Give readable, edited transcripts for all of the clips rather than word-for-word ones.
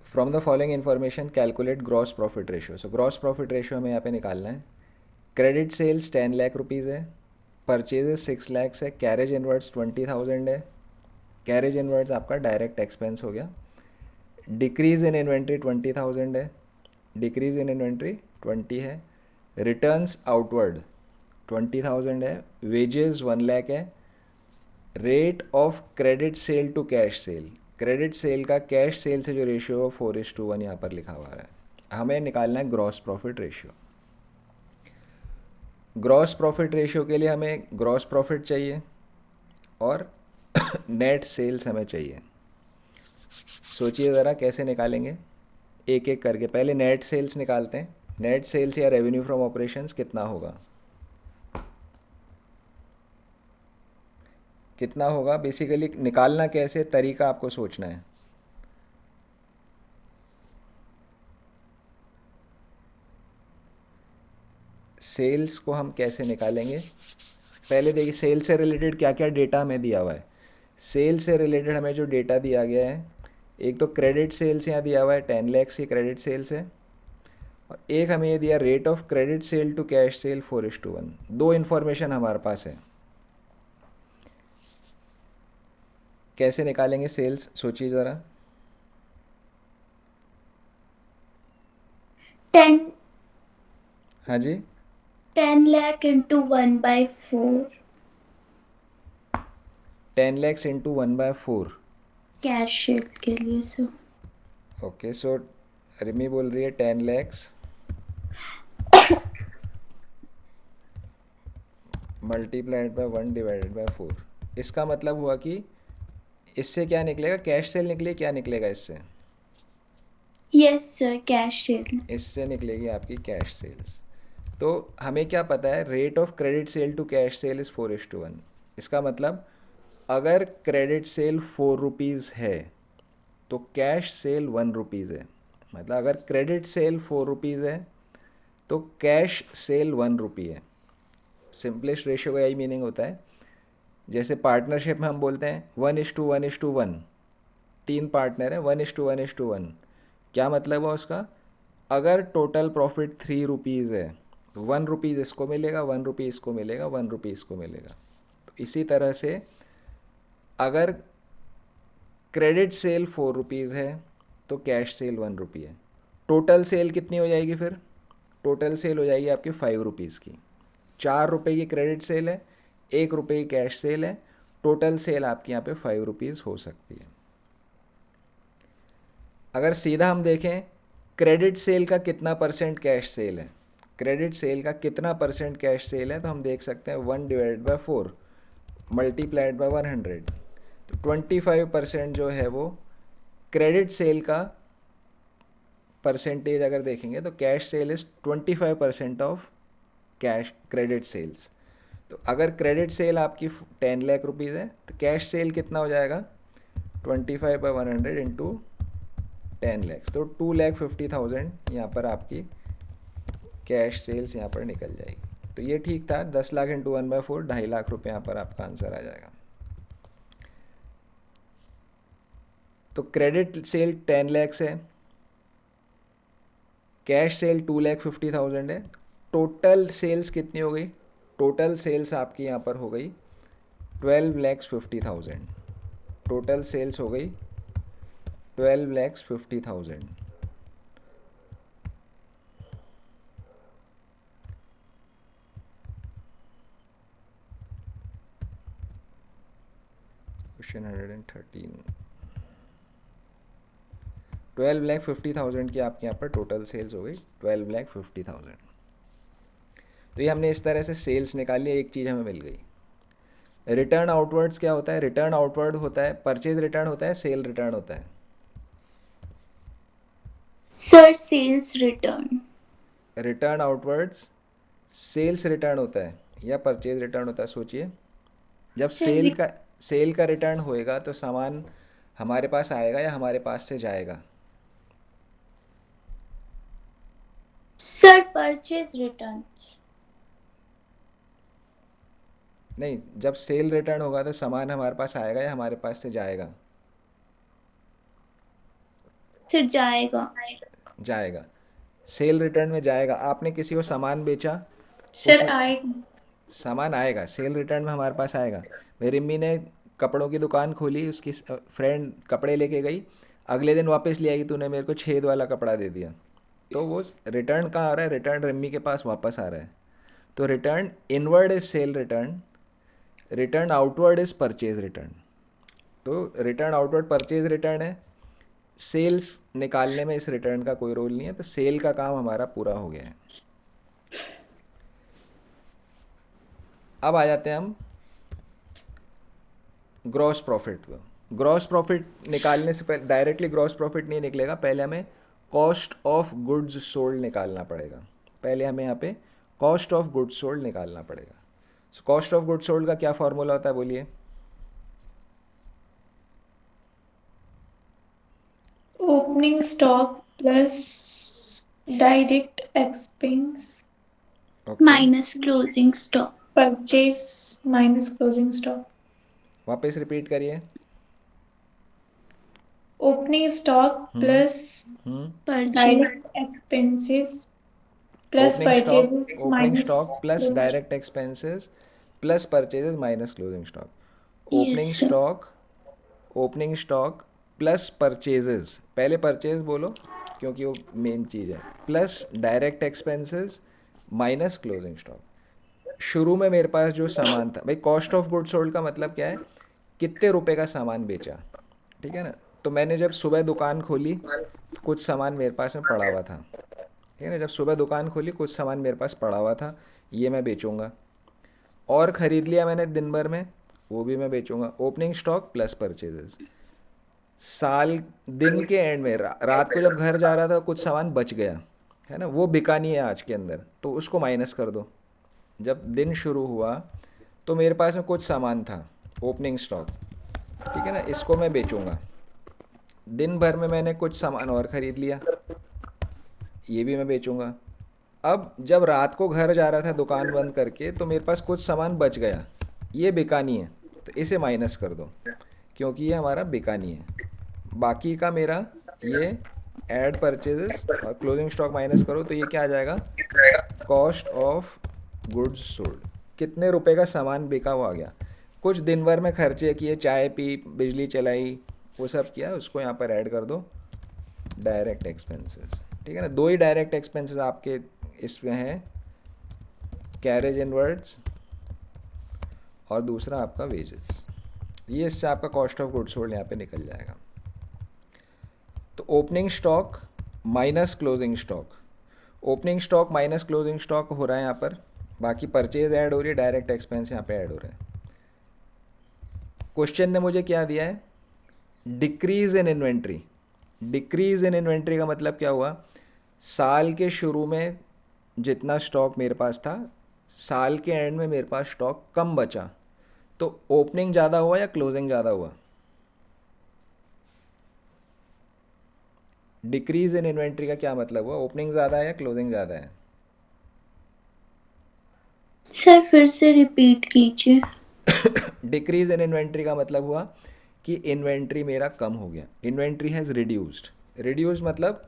From the following information calculate gross profit ratio. So gross profit ratio हमें यहाँ पे निकालना है। क्रेडिट सेल्स 10 लाख रुपीज़ है, परचेजेस 6 लैक्स है, कैरेज इनवर्ड्स 20,000 है। कैरेज इनवर्ड्स आपका डायरेक्ट एक्सपेंस हो गया। डिक्रीज इन इन्वेंट्री 20,000 है, डिक्रीज इन इन्वेंट्री 20 है। रिटर्न्स आउटवर्ड 20,000 है। वेजेस 1 लाख है। Rate of credit sale to cash sale, credit sale का कैश सेल से जो रेशियो है 4:1 यहाँ पर लिखा हुआ है। हमें निकालना है gross profit ratio. Gross profit ratio के लिए हमें ग्रॉस प्रॉफिट चाहिए और नेट सेल्स हमें चाहिए। सोचिए ज़रा कैसे निकालेंगे, एक एक करके। पहले नेट सेल्स निकालते हैं। नेट सेल्स या रेवेन्यू फ्रॉम ऑपरेशंस कितना होगा, कितना होगा बेसिकली निकालना कैसे, तरीका आपको सोचना है। सेल्स को हम कैसे निकालेंगे, पहले देखिए सेल से रिलेटेड क्या क्या डेटा हमें दिया हुआ है। सेल से रिलेटेड हमें जो डेटा दिया गया है, एक तो क्रेडिट सेल्स यहाँ दिया हुआ है, 10 लैक्स की क्रेडिट सेल्स है। और एक हमें ये दिया rate of credit sale to cash sale 4:1। दो इन्फॉर्मेशन हमारे पास है। कैसे निकालेंगे सेल्स, सोचिए ज़रा। 10 हाँ जी। 10 lakh into 1/4 10 lakhs into 1/4। Cash sheet के लिए सर। ओके, सो रिमी बोल रही है 10 लैक्स मल्टीप्लाइड बाय 1/4। इसका मतलब हुआ कि इससे क्या निकलेगा, कैश सेल निकले, क्या निकलेगा इससे, यस सर, कैश शीट। इससे निकलेगी आपकी कैश सेल्स। तो हमें क्या पता है, rate of credit sale to cash sale is 4:1। इसका मतलब अगर क्रेडिट सेल 4 रुपीज़ है तो कैश सेल 1 रुपीज़ है। मतलब अगर क्रेडिट सेल 4 रुपीज़ है तो कैश सेल 1 रुपी है। सिंपलेस्ट रेशियो का यही मीनिंग होता है। जैसे पार्टनरशिप में हम बोलते हैं 1:1:1, 3 पार्टनर है, 1:1:1। क्या मतलब है उसका, अगर टोटल प्रॉफिट 3 रुपीज़ है तो 1 रुपीज़ इसको मिलेगा, 1 रुपी इसको मिलेगा, 1 रुपी इसको मिलेगा। तो इसी तरह से अगर क्रेडिट सेल 4 रुपीज़ है तो कैश सेल 1 रुपी है। टोटल सेल कितनी हो जाएगी फिर, टोटल सेल हो जाएगी आपकी 5 रुपीज़ की। 4 रुपये की क्रेडिट सेल है, 1 रुपये की कैश सेल है, टोटल सेल आपकी यहाँ पे 5 रुपीज़ हो सकती है। अगर सीधा हम देखें क्रेडिट सेल का कितना परसेंट कैश सेल है, क्रेडिट सेल का कितना परसेंट कैश सेल है, तो हम देख सकते हैं 1/4 मल्टीप्लाइड बाय 100। तो 25% जो है वो क्रेडिट सेल का परसेंटेज अगर देखेंगे तो cash sale is 25% of cash credit sales. तो अगर क्रेडिट सेल आपकी 10 लाख रुपीज़ है तो कैश सेल कितना हो जाएगा, 25/100 इंटू 10 लैक्स, तो 2,50,000 यहाँ पर आपकी कैश सेल्स यहाँ पर निकल जाएगी। तो ये ठीक था, 10 लाख इंटू 1/4, 2.5 लाख रुपये यहाँ पर आपका आंसर आ जाएगा। तो क्रेडिट सेल 10 लैक्स है, कैश सेल 2,50,000 है। टोटल सेल्स कितनी हो गई, टोटल सेल्स आपकी यहाँ पर हो गई 12,50,000। टोटल सेल्स हो गई 12,50,000। क्वेश्चन 113। 12,50,000 की आपके यहाँ पर टोटल सेल्स हो गई 12,50,000। तो ये हमने इस तरह से सेल्स निकाली, एक चीज़ हमें मिल गई। रिटर्न आउटवर्ड्स क्या होता है, रिटर्न आउटवर्ड होता है परचेज रिटर्न होता है, सेल रिटर्न होता है। Sir sales return. Return outwards sales return होता है या परचेज रिटर्न होता है, सोचिए। जब सर सेल का रिटर्न होएगा तो सामान हमारे पास आएगा या हमारे पास से जाएगा। Sir purchase return. नहीं, जब सेल रिटर्न होगा तो सामान हमारे पास आएगा या हमारे पास से जाएगा। सर जाएगा। जाएगा, सेल रिटर्न में जाएगा। आपने किसी को सामान बेचा, सर उसमें आएगा। सामान आएगा, सेल रिटर्न में हमारे पास आएगा। मेरी अम्मी ने कपड़ों की दुकान खोली, उसकी फ्रेंड कपड़े लेके गई, अगले दिन वापस ले आई, तूने मेरे को छेद वाला कपड़ा दे दिया, तो वो रिटर्न कहाँ आ रहा है? रिटर्न रम्मी के पास वापस आ रहा है। तो return inward is sale return, return outward is purchase return. तो रिटर्न आउटवर्ड परचेज रिटर्न है, सेल्स निकालने में इस रिटर्न का कोई रोल नहीं है, तो सेल का काम हमारा पूरा हो गया है। अब आ जाते हैं हम ग्रॉस प्रॉफिट पर। ग्रॉस प्रॉफिट निकालने से पहले डायरेक्टली ग्रॉस प्रॉफिट नहीं निकलेगा, पहले हमें कॉस्ट ऑफ गुड्स सोल्ड निकालना पड़ेगा। पहले हमें यहाँ पे कॉस्ट ऑफ गुड्स सोल्ड निकालना पड़ेगा। So cost of goods sold का क्या फॉर्मूला होता है, बोलिए? Opening stock plus direct expense okay, minus closing stock. Purchase minus closing stock. वापस रिपीट करिए। Opening stock plus purchase direct expenses plus opening stock, purchases opening minus stock plus direct expenses plus purchases minus closing stock. Opening yes sir. Stock, opening stock plus purchases, पहले purchase बोलो क्योंकि वो main चीज़ है, plus direct expenses minus closing stock. शुरू में मेरे पास जो सामान था, भाई कॉस्ट ऑफ गुड्स सोल्ड का मतलब क्या है? कितने रुपए का सामान बेचा, ठीक है ना? तो मैंने जब सुबह दुकान खोली तो कुछ सामान मेरे पास में पड़ा हुआ था, ठीक है ना? जब सुबह दुकान खोली कुछ सामान मेरे पास पड़ा हुआ था, ये मैं बेचूंगा। और ख़रीद लिया मैंने दिन भर में, वो भी मैं बेचूंगा। Opening stock plus purchases. साल दिन के एंड में रात को जब घर जा रहा था कुछ सामान बच गया, है ना, वो बिका नहीं है आज के अंदर, तो उसको माइनस कर दो। जब दिन शुरू हुआ तो मेरे पास में कुछ सामान था, ओपनिंग स्टॉक, ठीक है ना, इसको मैं बेचूंगा। दिन भर में मैंने कुछ सामान और ख़रीद लिया, ये भी मैं बेचूंगा। अब जब रात को घर जा रहा था दुकान बंद करके तो मेरे पास कुछ सामान बच गया, ये बिका नहीं है, तो इसे माइनस कर दो क्योंकि ये हमारा बिका नहीं है। बाकी का मेरा ये ऐड परचेजेस और क्लोजिंग स्टॉक माइनस करो तो ये क्या आ जाएगा? Cost of goods sold. कितने रुपए का सामान बिका हुआ आ गया। कुछ दिन भर में खर्चे किए, चाय पी, बिजली चलाई, वो सब किया, उसको यहाँ पर ऐड कर दो डायरेक्ट एक्सपेंसेस, ठीक है ना? दो ही डायरेक्ट एक्सपेंसेस आपके इसमें हैं, कैरेज इनवर्ड्स और दूसरा आपका वेजेस। ये इससे आपका कॉस्ट ऑफ गुड्स सोल्ड यहाँ पे निकल जाएगा। तो opening stock minus closing stock, opening stock minus closing stock हो रहा है यहाँ पर, बाकी परचेज ऐड हो रही है, डायरेक्ट एक्सपेंस यहाँ पे ऐड हो रहा है। क्वेश्चन ने मुझे क्या दिया है? Decrease in inventory. Decrease in inventory का मतलब क्या हुआ? साल के शुरू में जितना स्टॉक मेरे पास था, साल के एंड में मेरे पास स्टॉक कम बचा, तो ओपनिंग ज़्यादा हुआ या क्लोजिंग ज़्यादा हुआ? डिक्रीज इन इन्वेंट्री का क्या मतलब हुआ? ओपनिंग ज़्यादा है या क्लोजिंग ज़्यादा है? सर फिर से रिपीट कीजिए। डिक्रीज इन इन्वेंट्री का मतलब हुआ कि इन्वेंट्री मेरा कम हो गया, इन्वेंट्री हैज़ रिड्यूस्ड। रिड्यूस मतलब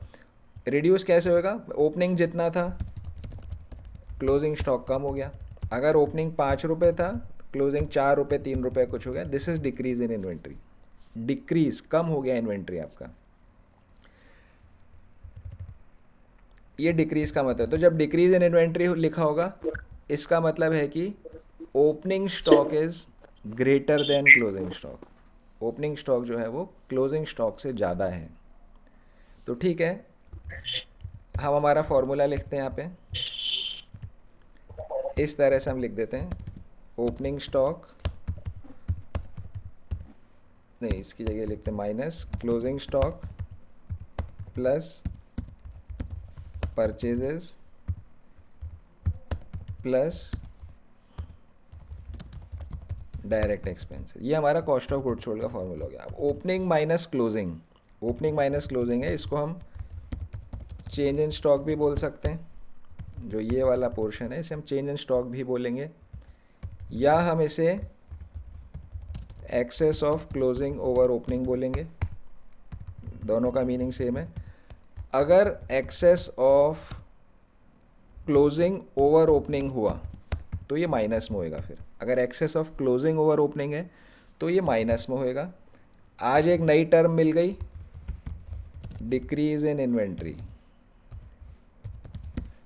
रिड्यूस कैसे होगा? ओपनिंग जितना था क्लोजिंग स्टॉक कम हो गया। अगर ओपनिंग 5 रुपये था, क्लोजिंग 4 रुपये 3 रुपये कुछ हो गया, this is decrease in inventory. Decrease, कम हो गया इन्वेंट्री आपका, ये डिक्रीज का मतलब। तो जब डिक्रीज इन इन्वेंट्री लिखा होगा इसका मतलब है कि opening stock is greater than closing stock. Opening stock जो है वो क्लोजिंग स्टॉक से ज़्यादा है। तो ठीक है, हम हमारा फॉर्मूला लिखते हैं यहाँ पे, इस तरह से हम लिख देते हैं, ओपनिंग स्टॉक, नहीं इसकी जगह लिखते हैं minus closing stock plus purchases plus direct expenses. ये हमारा कॉस्ट ऑफ गुड्स सोल्ड का फॉर्मूला हो गया। अब opening minus closing, opening minus closing है, इसको हम चेंज इन स्टॉक भी बोल सकते हैं। जो ये वाला पोर्शन है इसे हम चेंज इन स्टॉक भी बोलेंगे, या हम इसे excess of closing over opening बोलेंगे। दोनों का मीनिंग सेम है। अगर excess of closing over opening हुआ तो ये माइनस में होएगा। फिर अगर excess of closing over opening है तो ये माइनस में होएगा। आज एक नई टर्म मिल गई, decrease in inventory.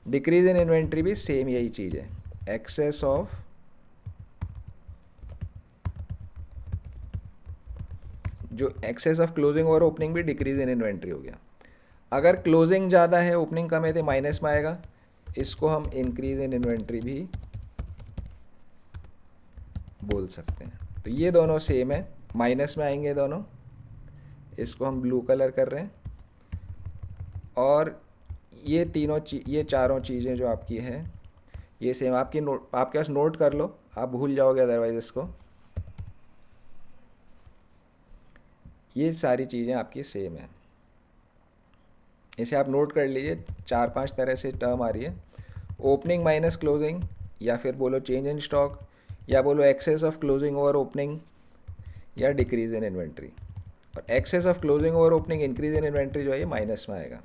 Decrease in inventory भी सेम यही चीज़ है, एक्सेस ऑफ जो excess of closing over opening भी डिक्रीज इन इन्वेंट्री हो गया। अगर क्लोजिंग ज़्यादा है ओपनिंग कम है तो माइनस में आएगा, इसको हम इंक्रीज इन इन्वेंट्री भी बोल सकते हैं। तो ये दोनों सेम है, माइनस में आएंगे दोनों, इसको हम ब्लू कलर कर रहे हैं। और ये ये चारों चीज़ें जो आपकी है ये सेम, आपकी आपके पास नोट कर लो, आप भूल जाओगे अदरवाइज इसको। ये सारी चीज़ें आपकी सेम है, इसे आप नोट कर लीजिए। 4-5 तरह से टर्म आ रही है, ओपनिंग माइनस क्लोजिंग, या फिर बोलो चेंज इन स्टॉक, या बोलो excess of closing over opening, या डिक्रीज इन इन्वेंट्री। और excess of closing over opening increase in inventory जो है ये माइनस में आएगा।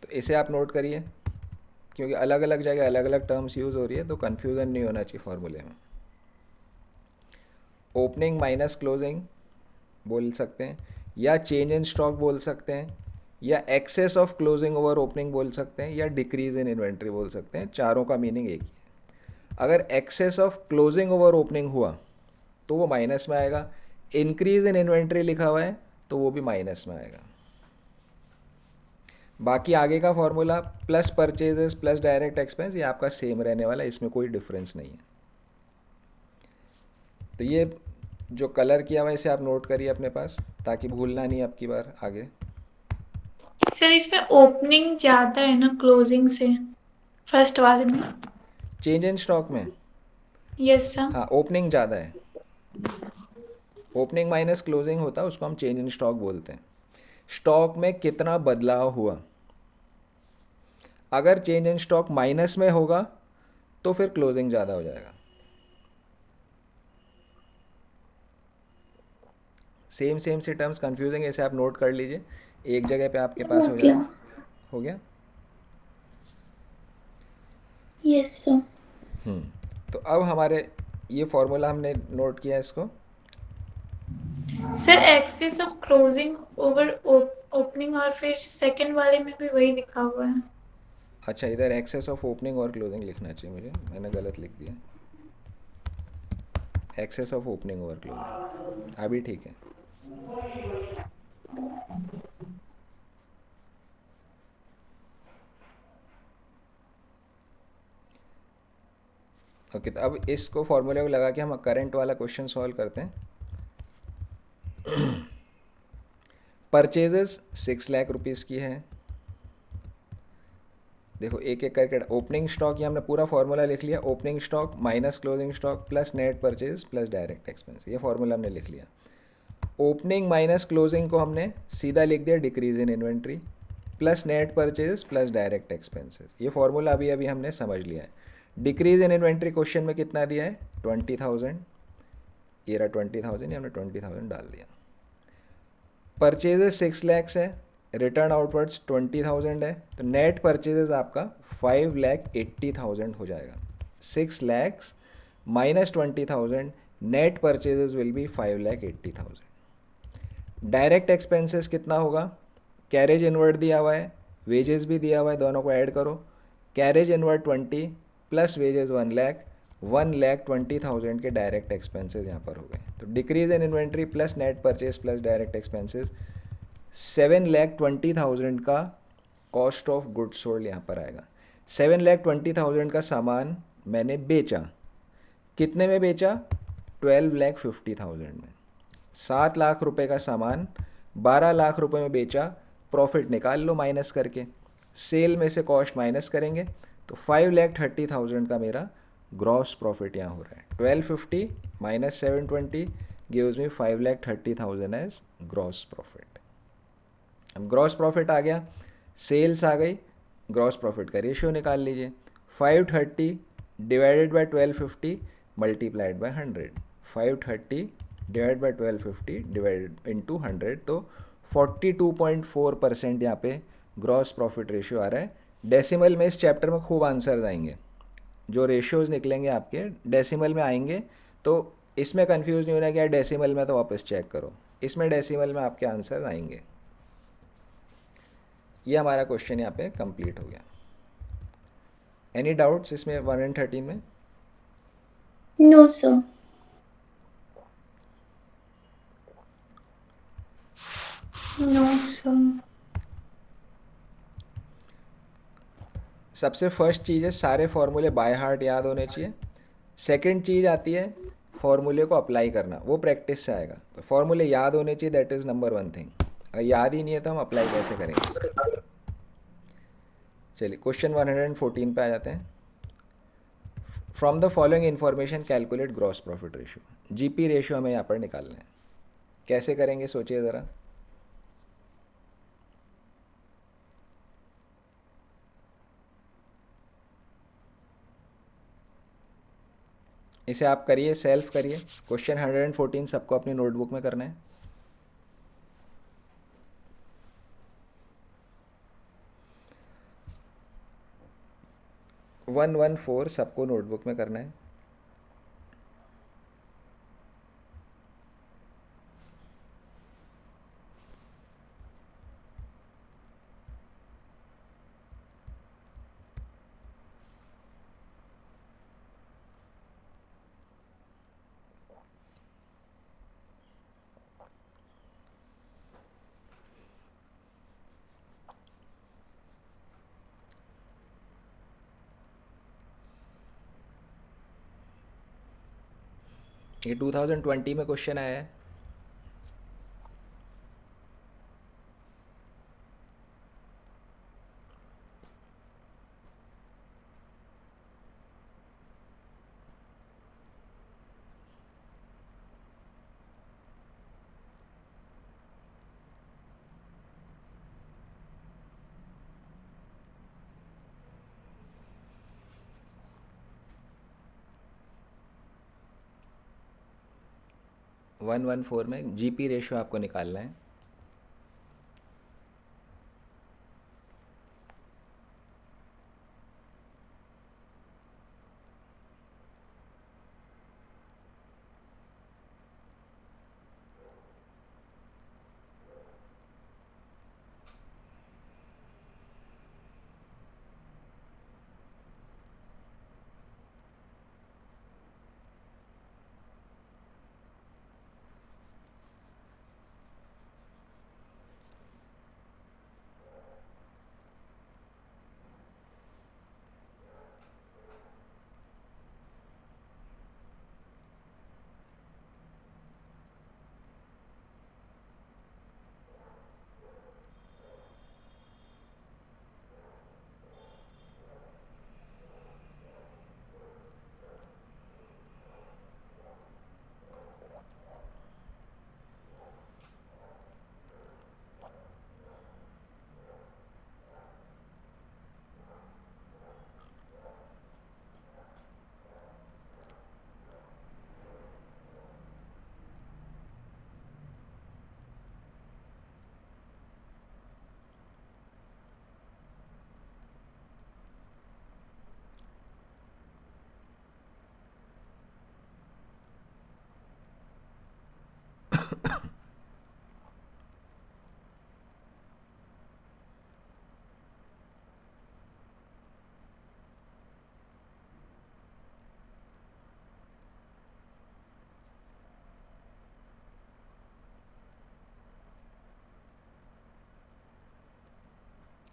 तो इसे आप नोट करिए, क्योंकि अलग अलग जगह अलग अलग टर्म्स यूज़ हो रही है तो कन्फ्यूज़न नहीं होना चाहिए फॉर्मूले में। ओपनिंग माइनस क्लोजिंग बोल सकते हैं, या चेंज इन स्टॉक बोल सकते हैं, या excess of closing over opening बोल सकते हैं, या डिक्रीज इन इन्वेंट्री बोल सकते हैं। चारों का मीनिंग एक ही है। अगर excess of closing over opening हुआ तो वो माइनस में आएगा, इंक्रीज इन इन्वेंट्री लिखा हुआ है तो वो भी माइनस में आएगा। बाकी आगे का formula plus purchases plus direct expense ये आपका सेम रहने वाला है, इसमें कोई डिफरेंस नहीं है। तो ये जो कलर किया हुआ है इसे आप नोट करिए अपने पास, ताकि भूलना नहीं आपकी बार आगे। सर इसमें ओपनिंग ज्यादा है ना क्लोजिंग से, फर्स्ट वाले में। चेंज इन स्टॉक में यस सर। हाँ ओपनिंग ज़्यादा है, ओपनिंग माइनस क्लोजिंग होता है उसको हम चेंज इन स्टॉक बोलते हैं। स्टॉक में कितना बदलाव हुआ, अगर चेंज इन स्टॉक माइनस में होगा तो फिर क्लोजिंग ज़्यादा हो जाएगा। सेम सेम से टर्म्स कंफ्यूजिंग है, इसे आप नोट कर लीजिए, एक जगह पे आपके पास हो जाएगा। हो गया? Yes sir. तो अब हमारे ये फॉर्मूला हमने नोट किया इसको। Sir excess of closing over opening और फिर सेकंड वाले में भी वही लिखा हुआ है। अच्छा, इधर एक्सेस ऑफ ओपनिंग और क्लोजिंग लिखना चाहिए मुझे, मैंने गलत लिख दिया। Excess of opening over closing अभी ठीक है। ओके, तो अब इसको फॉर्मूले को लगा के हम करंट वाला क्वेश्चन सॉल्व करते हैं। परचेजेस 6 लाख रुपीज़ की है। देखो एक एक करके, ओपनिंग स्टॉक ये हमने पूरा फार्मूला लिख लिया, opening stock minus closing stock plus net purchase plus direct expense, ये फार्मूला हमने लिख लिया। ओपनिंग माइनस क्लोजिंग को हमने सीधा लिख दिया decrease in inventory plus net purchase plus direct expenses, ये फार्मूला अभी अभी हमने समझ लिया है। डिक्रीज इन इन्वेंट्री क्वेश्चन में कितना दिया है 20,000, ये रहा 20,000, ये हमने 20,000 डाल दिया। परचेजेस 6 लैक्स है, रिटर्न आउटवर्ड्स 20,000 है, तो नेट परचेजेस आपका 5,80,000 हो जाएगा। 6 lakhs minus 20,000, net purchases will be 5,80,000। Direct expenses कितना होगा, कैरेज इनवर्ड दिया हुआ है, वेजेस भी दिया हुआ है, दोनों को ऐड करो। Carriage inward 20 plus wages 1 lakh, 1,20,000 के डायरेक्ट एक्सपेंसेस यहाँ पर हो गए। तो decrease in inventory plus net purchase plus direct expenses 7,20,000 का कॉस्ट ऑफ गुड्स सोल्ड यहाँ पर आएगा। 7,20,000 का सामान मैंने बेचा, कितने में बेचा 12,50,000 में। 7 लाख रुपए का सामान 12 लाख रुपए में बेचा, प्रॉफिट निकाल लो माइनस करके, सेल में से कॉस्ट माइनस करेंगे तो 5,30,000 का मेरा ग्रॉस प्रॉफिट यहाँ हो रहा है। 1250 minus 720 gives me 5,30,000 as gross profit. अब ग्रॉस प्रॉफिट आ गया, सेल्स आ गई, ग्रॉस प्रॉफिट का रेशियो निकाल लीजिए। 530 divided by 1250 multiplied by 100, 530 divide by 1250 divided into 100, तो 42.4% यहाँ पे ग्रॉस प्रॉफिट रेशियो आ रहा है। डेसिमल में इस चैप्टर में खूब आंसर्स आएंगे, जो रेशियोज निकलेंगे आपके डेसिमल में आएंगे, तो इसमें कंफ्यूज नहीं होना कि यार डेसिमल में तो वापस चेक करो, इसमें डेसिमल में आपके आंसर आएंगे। ये हमारा क्वेश्चन यहाँ पे कंप्लीट हो गया। एनी डाउट्स इसमें 113 में? No, sir. No sir. सबसे फर्स्ट चीज़ है सारे फॉर्मूले बाय हार्ट याद होने चाहिए। सेकंड चीज़ आती है फॉर्मूले को अप्लाई करना, वो प्रैक्टिस से आएगा। तो फॉर्मूले याद होने चाहिए, that is number one thing. अगर याद ही नहीं है तो हम अप्लाई कैसे करेंगे। चलिए क्वेश्चन 114 पे आ जाते हैं। From the following information calculate gross profit ratio. GP ratio हमें यहाँ पर निकालना है, कैसे करेंगे सोचिए ज़रा। इसे आप करिए, सेल्फ करिए। क्वेश्चन 114 सबको अपनी नोटबुक में करना है। वन वन फोर सबको नोटबुक में करना है। ये 2020 में क्वेश्चन आया है। वन वन फोर में जीपी रेशियो आपको निकालना है।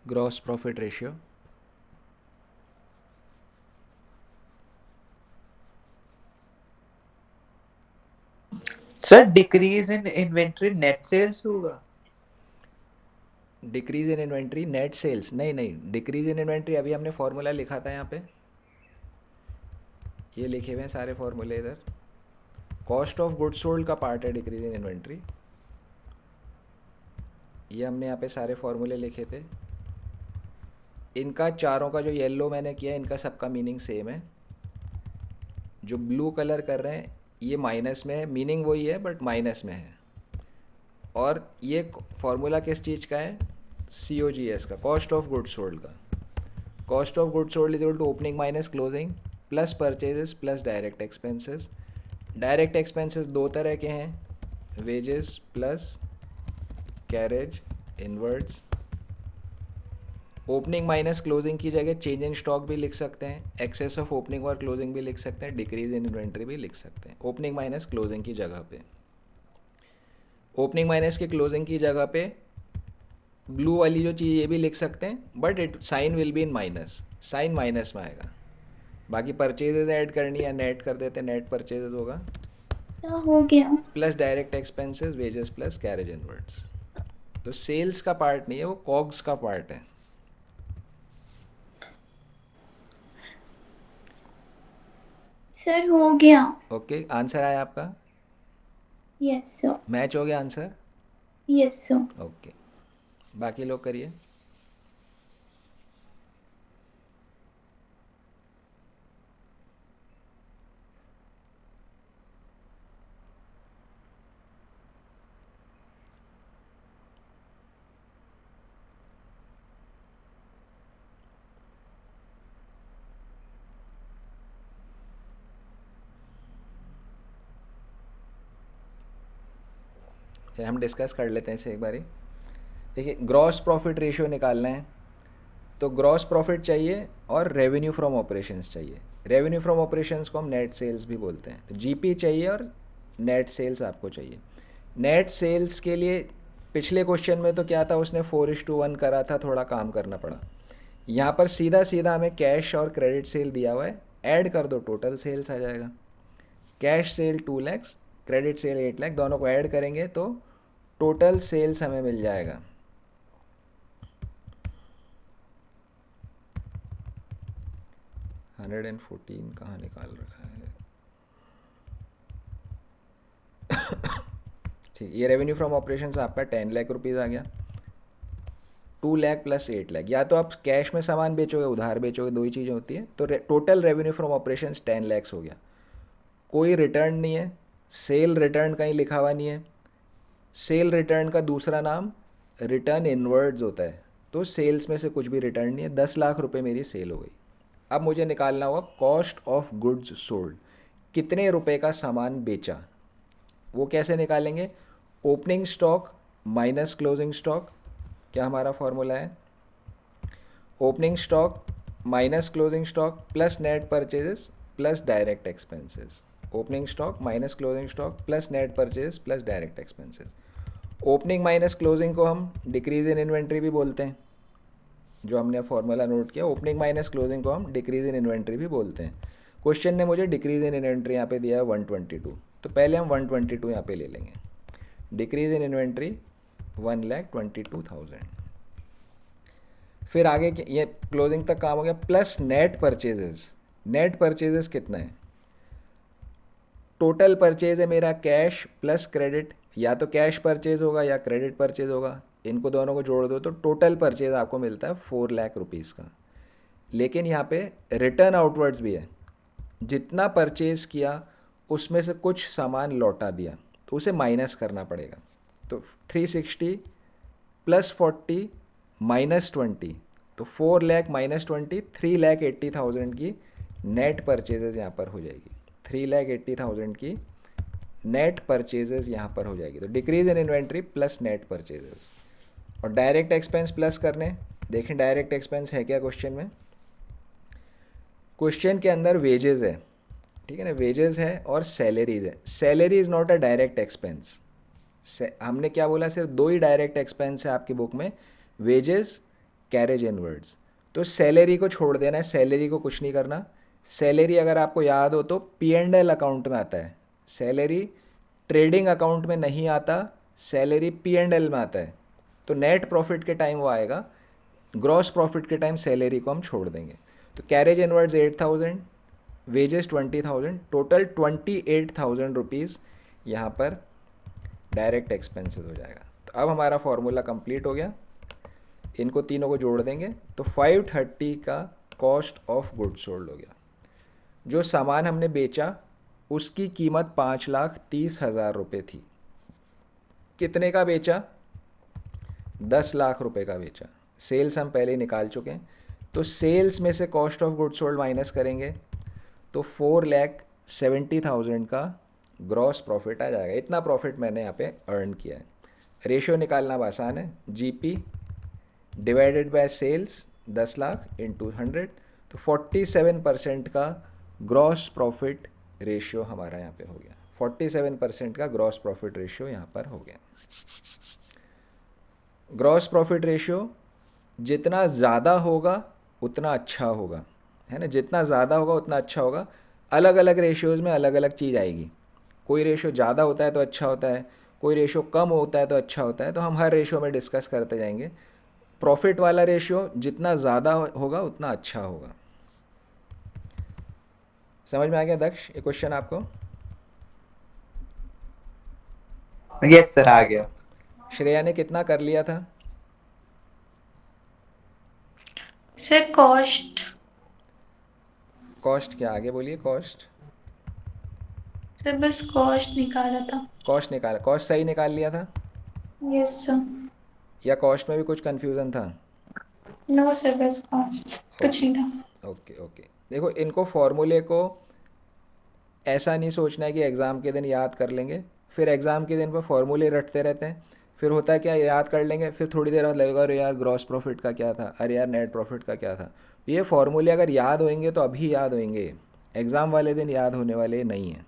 Gross profit ratio sir decrease in inventory net sales होगा। Decrease in inventory net sales, नहीं नहीं, डिक्रीज इन इन्वेंट्री अभी हमने फॉर्मूला लिखा था यहाँ पे, ये लिखे हुए हैं सारे फॉर्मूले इधर। कॉस्ट ऑफ गुड सोल्ड का पार्ट है डिक्रीज इन इन्वेंट्री, ये हमने यहाँ पे सारे फॉर्मूले लिखे थे। इनका चारों का जो येलो मैंने किया, इनका सबका मीनिंग सेम है। जो ब्लू कलर कर रहे हैं ये माइनस में है, मीनिंग वही है बट माइनस में है। और ये फॉर्मूला किस चीज़ का है? COGS का, कॉस्ट ऑफ गुड्स सोल्ड का। Cost of goods sold is equal to opening minus closing plus purchases plus direct expenses. Direct expenses दो तरह के हैं, wages plus carriage inwards. Opening minus closing की जगह चेंज इन स्टॉक भी लिख सकते हैं, एक्सेस ऑफ ओपनिंग और क्लोजिंग भी लिख सकते हैं, डिक्रीज इन इन्वेंट्री भी लिख सकते हैं ओपनिंग माइनस क्लोजिंग की जगह पे। ओपनिंग माइनस की क्लोजिंग की जगह पे ब्लू वाली जो चीज़ ये भी लिख सकते हैं but it sign will be in minus, sign minus में आएगा। बाकी परचेजेज ऐड करनी है, नेट कर देते हैं, नेट परचेजेज होगा सर हो गया। Plus direct expenses wages plus carriage inwards. तो सेल्स का पार्ट नहीं है, वो कॉग्स का पार्ट है। सर हो गया। ओके, आंसर आया आपका? Yes sir. मैच हो गया आंसर? Yes sir. ओके, बाकी लोग करिए। चलिए हम डिस्कस कर लेते हैं इसे एक बारी। देखिए, ग्रॉस प्रॉफिट रेशियो निकालना है तो ग्रॉस प्रॉफिट चाहिए और रेवेन्यू फ्रॉम ऑपरेशंस चाहिए। रेवेन्यू फ्रॉम ऑपरेशंस को हम नेट सेल्स भी बोलते हैं। तो जीपी चाहिए और नेट सेल्स आपको चाहिए। नेट सेल्स के लिए पिछले क्वेश्चन में तो क्या था, उसने 4:1 करा था, थोड़ा काम करना पड़ा। यहाँ पर सीधा सीधा हमें कैश और क्रेडिट सेल दिया हुआ है, ऐड कर दो टोटल सेल्स आ जाएगा। Cash cell 2 lakh, credit sale 8 lakh, दोनों को ऐड करेंगे तो टोटल सेल्स हमें मिल जाएगा 114। कहाँ निकाल रखा है? ठीक, ये रेवेन्यू फ्रॉम ऑपरेशंस आपका 10 लाख रुपीज़ आ गया। 2 लाख प्लस 8 लाख, या तो आप कैश में सामान बेचोगे उधार बेचोगे, दो ही चीज़ें होती है। तो total revenue from operations 10 lakh हो गया। कोई रिटर्न नहीं है, सेल रिटर्न कहीं लिखा हुआ नहीं है। सेल रिटर्न का दूसरा नाम रिटर्न इनवर्ड्स होता है। तो सेल्स में से कुछ भी रिटर्न नहीं है। 10 लाख रुपए मेरी सेल हो गई। अब मुझे निकालना होगा कॉस्ट ऑफ गुड्स सोल्ड, कितने रुपए का सामान बेचा। वो कैसे निकालेंगे? Opening stock minus closing stock, क्या हमारा फॉर्मूला है? Opening stock minus closing stock plus net purchases plus direct expenses. Opening stock minus closing stock plus net purchase plus direct expenses. Opening minus closing को हम decrease in inventory भी बोलते हैं, जो हमने फॉर्मूला नोट किया। Opening minus closing को हम डिक्रीज इन इन्वेंट्री भी बोलते हैं। क्वेश्चन ने मुझे डिक्रीज इन इन्वेंट्री यहाँ पे दिया है 122, तो पहले हम 122 यहाँ पे ले लेंगे। Decrease in inventory 1,22,000। फिर आगे ये क्लोजिंग तक काम हो गया, plus net purchases. Net purchases कितना है? टोटल परचेज है मेरा कैश प्लस क्रेडिट, या तो कैश परचेज होगा या क्रेडिट परचेज होगा। इनको दोनों को जोड़ दो तो टोटल परचेज आपको मिलता है 4 लाख रुपीज़ का। लेकिन यहाँ पे रिटर्न आउटवर्ड्स भी है, जितना परचेज किया उसमें से कुछ सामान लौटा दिया तो उसे माइनस करना पड़ेगा। तो 360 प्लस 40 माइनस 20, तो 4 लाख माइनस 20, 3,80,000 की नेट परचेजेज यहाँ पर हो जाएगी। 3,80,000 की नेट परचेजेज यहाँ पर हो जाएगी। तो decrease in inventory plus net purchases. और डायरेक्ट एक्सपेंस प्लस करने, देखें डायरेक्ट एक्सपेंस है क्या क्वेश्चन में? क्वेश्चन के अंदर वेजेस है, ठीक है ना, वेजेस है और सैलरीज है। Salary is not a direct expense. हमने क्या बोला, सिर्फ दो ही डायरेक्ट एक्सपेंस है आपकी बुक में, वेजेस कैरेज इनवर्ड्स। तो सैलरी को छोड़ देना है, सैलरी को कुछ नहीं करना। सैलरी अगर आपको याद हो तो P&L अकाउंट में आता है, सैलरी ट्रेडिंग अकाउंट में नहीं आता, सैलरी P&L में आता है। तो नेट प्रॉफिट के टाइम वो आएगा, ग्रॉस प्रॉफिट के टाइम सैलरी को हम छोड़ देंगे। तो carriage inwards 8,000, wages 20,000, total 28,000 rupees यहाँ पर डायरेक्ट एक्सपेंसेस हो जाएगा। तो अब हमारा फॉर्मूला कंप्लीट हो गया, इनको तीनों को जोड़ देंगे तो 530 का कॉस्ट ऑफ गुड्स सोल्ड हो गया। जो सामान हमने बेचा उसकी कीमत 5,30,000 रुपये थी। कितने का बेचा? 10 लाख रुपए का बेचा। सेल्स हम पहले ही निकाल चुके हैं, तो सेल्स में से cost of good sold minus करेंगे तो 4,70,000 का ग्रॉस प्रॉफिट आ जाएगा। इतना प्रॉफिट मैंने यहाँ पे अर्न किया है। रेशियो निकालना अब आसान है, GP divided by sales 10 lakh into 100, तो 47% का ग्रॉस प्रॉफिट रेशियो हमारा यहाँ पे हो गया। 47% का ग्रॉस प्रॉफिट रेशियो यहाँ पर हो गया। ग्रॉस प्रॉफिट रेशियो जितना ज़्यादा होगा उतना अच्छा होगा, है ना, जितना ज़्यादा होगा उतना अच्छा होगा। अलग अलग रेशियोज़ में अलग अलग चीज़ आएगी। कोई रेशियो ज़्यादा होता है तो अच्छा होता है, कोई रेशियो कम होता है तो अच्छा होता है, तो हम हर रेशियो में डिस्कस करते जाएंगे। प्रॉफिट वाला रेशियो जितना ज़्यादा होगा उतना अच्छा होगा। समझ में आ गया दक्ष ये क्वेश्चन आपको? यस सर, आ गया। श्रेया ने कितना कर लिया था? सर कॉस्ट, कॉस्ट क्या, आगे बोलिए। कॉस्ट, सर बस कॉस्ट निकाला था। कॉस्ट निकाला, कॉस्ट सही निकाल लिया था यस सर। या कॉस्ट में भी कुछ कन्फ्यूज़न था? नो सर, बस कॉस्ट, कुछ नहीं था। ओके ओके, देखो इनको फॉर्मूले को ऐसा नहीं सोचना है कि एग्ज़ाम के दिन याद कर लेंगे, फिर एग्ज़ाम के दिन पर फॉर्मूले रटते रहते हैं, फिर होता है क्या, याद कर लेंगे, फिर थोड़ी देर बाद लगेगा अरे यार ग्रॉस प्रॉफिट का क्या था, अरे यार नेट प्रॉफिट का क्या था। ये फॉर्मूले अगर याद होंगे तो अभी याद होंगे, एग्ज़ाम वाले दिन याद होने वाले नहीं हैं।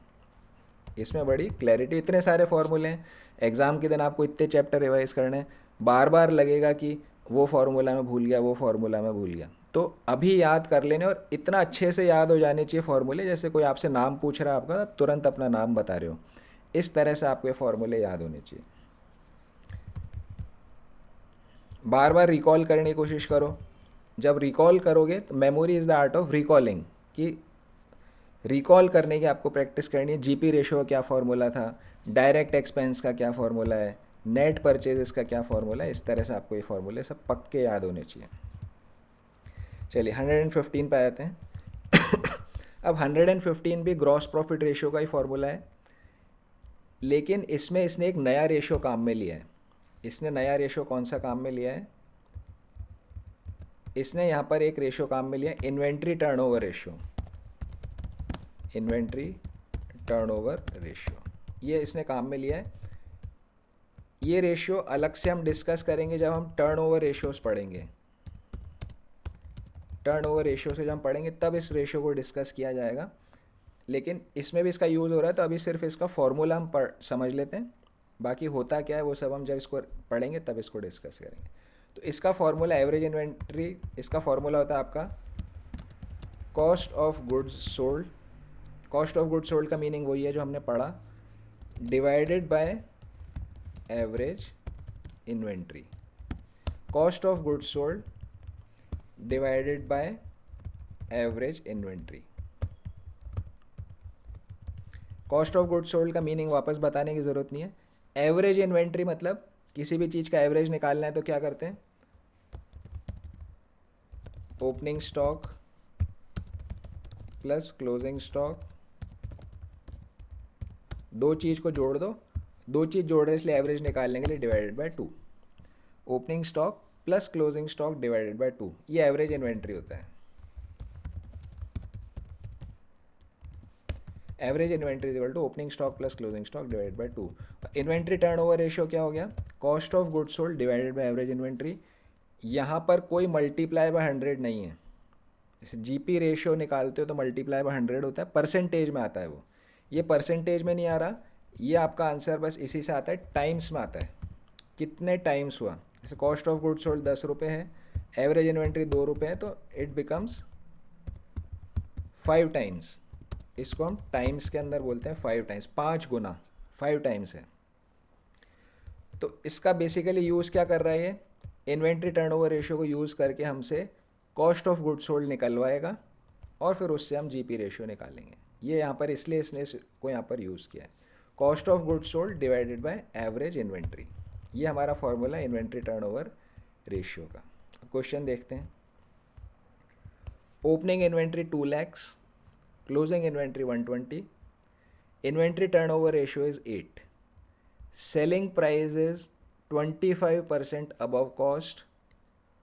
इसमें बड़ी क्लैरिटी, इतने सारे फॉर्मूले हैं, एग्ज़ाम के दिन आपको इतने चैप्टर रिवाइज करने हैं, बार बार लगेगा कि वो फार्मूला मैं भूल गया, वो फार्मूला मैं भूल गया। तो अभी याद कर लेने, और इतना अच्छे से याद हो जाने चाहिए फार्मूले, जैसे कोई आपसे नाम पूछ रहा है आपका, आप तुरंत अपना नाम बता रहे हो, इस तरह से आपको ये फार्मूले याद होने चाहिए। बार बार रिकॉल करने की कोशिश करो। जब रिकॉल करोगे तो memory is the art of recalling, कि रिकॉल करने की आपको प्रैक्टिस करनी है। जीपी रेशो का क्या फार्मूला था, डायरेक्ट एक्सपेंस का क्या फार्मूला है, नेट परचेजेस का क्या फार्मूला है, इस तरह से आपको ये फार्मूले सब पक्के याद होने चाहिए। चलिए 115 पे आते हैं। अब 115 भी ग्रॉस प्रॉफिट रेशियो का ही फार्मूला है, लेकिन इसमें इसने एक नया रेशियो काम में लिया है। इसने नया रेशियो कौन सा काम में लिया है? इसने यहाँ पर एक रेशियो काम में लिया है, inventory turnover ratio. Inventory turnover ratio ये इसने काम में लिया है। ये रेशियो अलग से हम डिस्कस करेंगे जब हम टर्नओवर रेशियोस पढ़ेंगे। टर्नओवर रेशियो से जब हम पढ़ेंगे तब इस रेशियो को डिस्कस किया जाएगा, लेकिन इसमें भी इसका यूज़ हो रहा है, तो अभी सिर्फ इसका फॉर्मूला हम समझ लेते हैं, बाकी होता क्या है वो सब हम जब इसको पढ़ेंगे तब इसको डिस्कस करेंगे। तो इसका फॉर्मूला एवरेज इन्वेंट्री, इसका फॉर्मूला होता है आपका cost of goods sold. Cost of goods sold का मीनिंग वही है जो हमने पढ़ा, divided by average inventory. Cost of goods sold divided by average inventory. Cost of goods sold का मीनिंग वापस बताने की ज़रूरत नहीं है। एवरेज इन्वेंट्री मतलब किसी भी चीज़ का एवरेज निकालना है तो क्या करते हैं, opening stock plus closing stock, दो चीज़ को जोड़ दो, दो चीज़ जोड़ रहे इसलिए एवरेज निकालने के लिए divided by 2। Opening stock plus closing stock divided by 2, ये एवरेज इन्वेंट्री होता है। Average inventory is equal to opening stock plus closing stock divided by 2। Inventory turnover ratio क्या हो गया, cost of goods sold divided by average inventory. यहाँ पर कोई multiply by 100 नहीं है। जैसे जीपी रेशियो निकालते हो तो मल्टीप्लाई बाय 100 होता है, परसेंटेज में आता है वो, ये परसेंटेज में नहीं आ रहा, ये आपका आंसर बस इसी से आता है, टाइम्स में आता है, कितने टाइम्स हुआ। जैसे कॉस्ट ऑफ गुड्स सोल्ड 10 रुपये है, एवरेज इन्वेंट्री 2 रुपये है, तो इट बिकम्स 5 टाइम्स। इसको हम टाइम्स के अंदर बोलते हैं 5 टाइम्स, 5 गुना, 5 टाइम्स है। तो इसका बेसिकली यूज़ क्या कर रहा है ये, इन्वेंट्री टर्नओवर रेशियो को यूज़ करके हमसे कॉस्ट ऑफ गुड्स सोल्ड निकलवाएगा और फिर उससे हम जीपी रेशियो निकालेंगे। ये यहाँ पर इसलिए इसने इसको यहाँ पर यूज़ किया है, cost of goods sold divided by average inventory. ये हमारा फॉर्मूला इन्वेंट्री टर्नओवर रेशियो का। अब क्वेश्चन देखते हैं। Opening inventory 2 lakhs, closing inventory 120, inventory turnover ratio is 8, selling price is 25% above cost,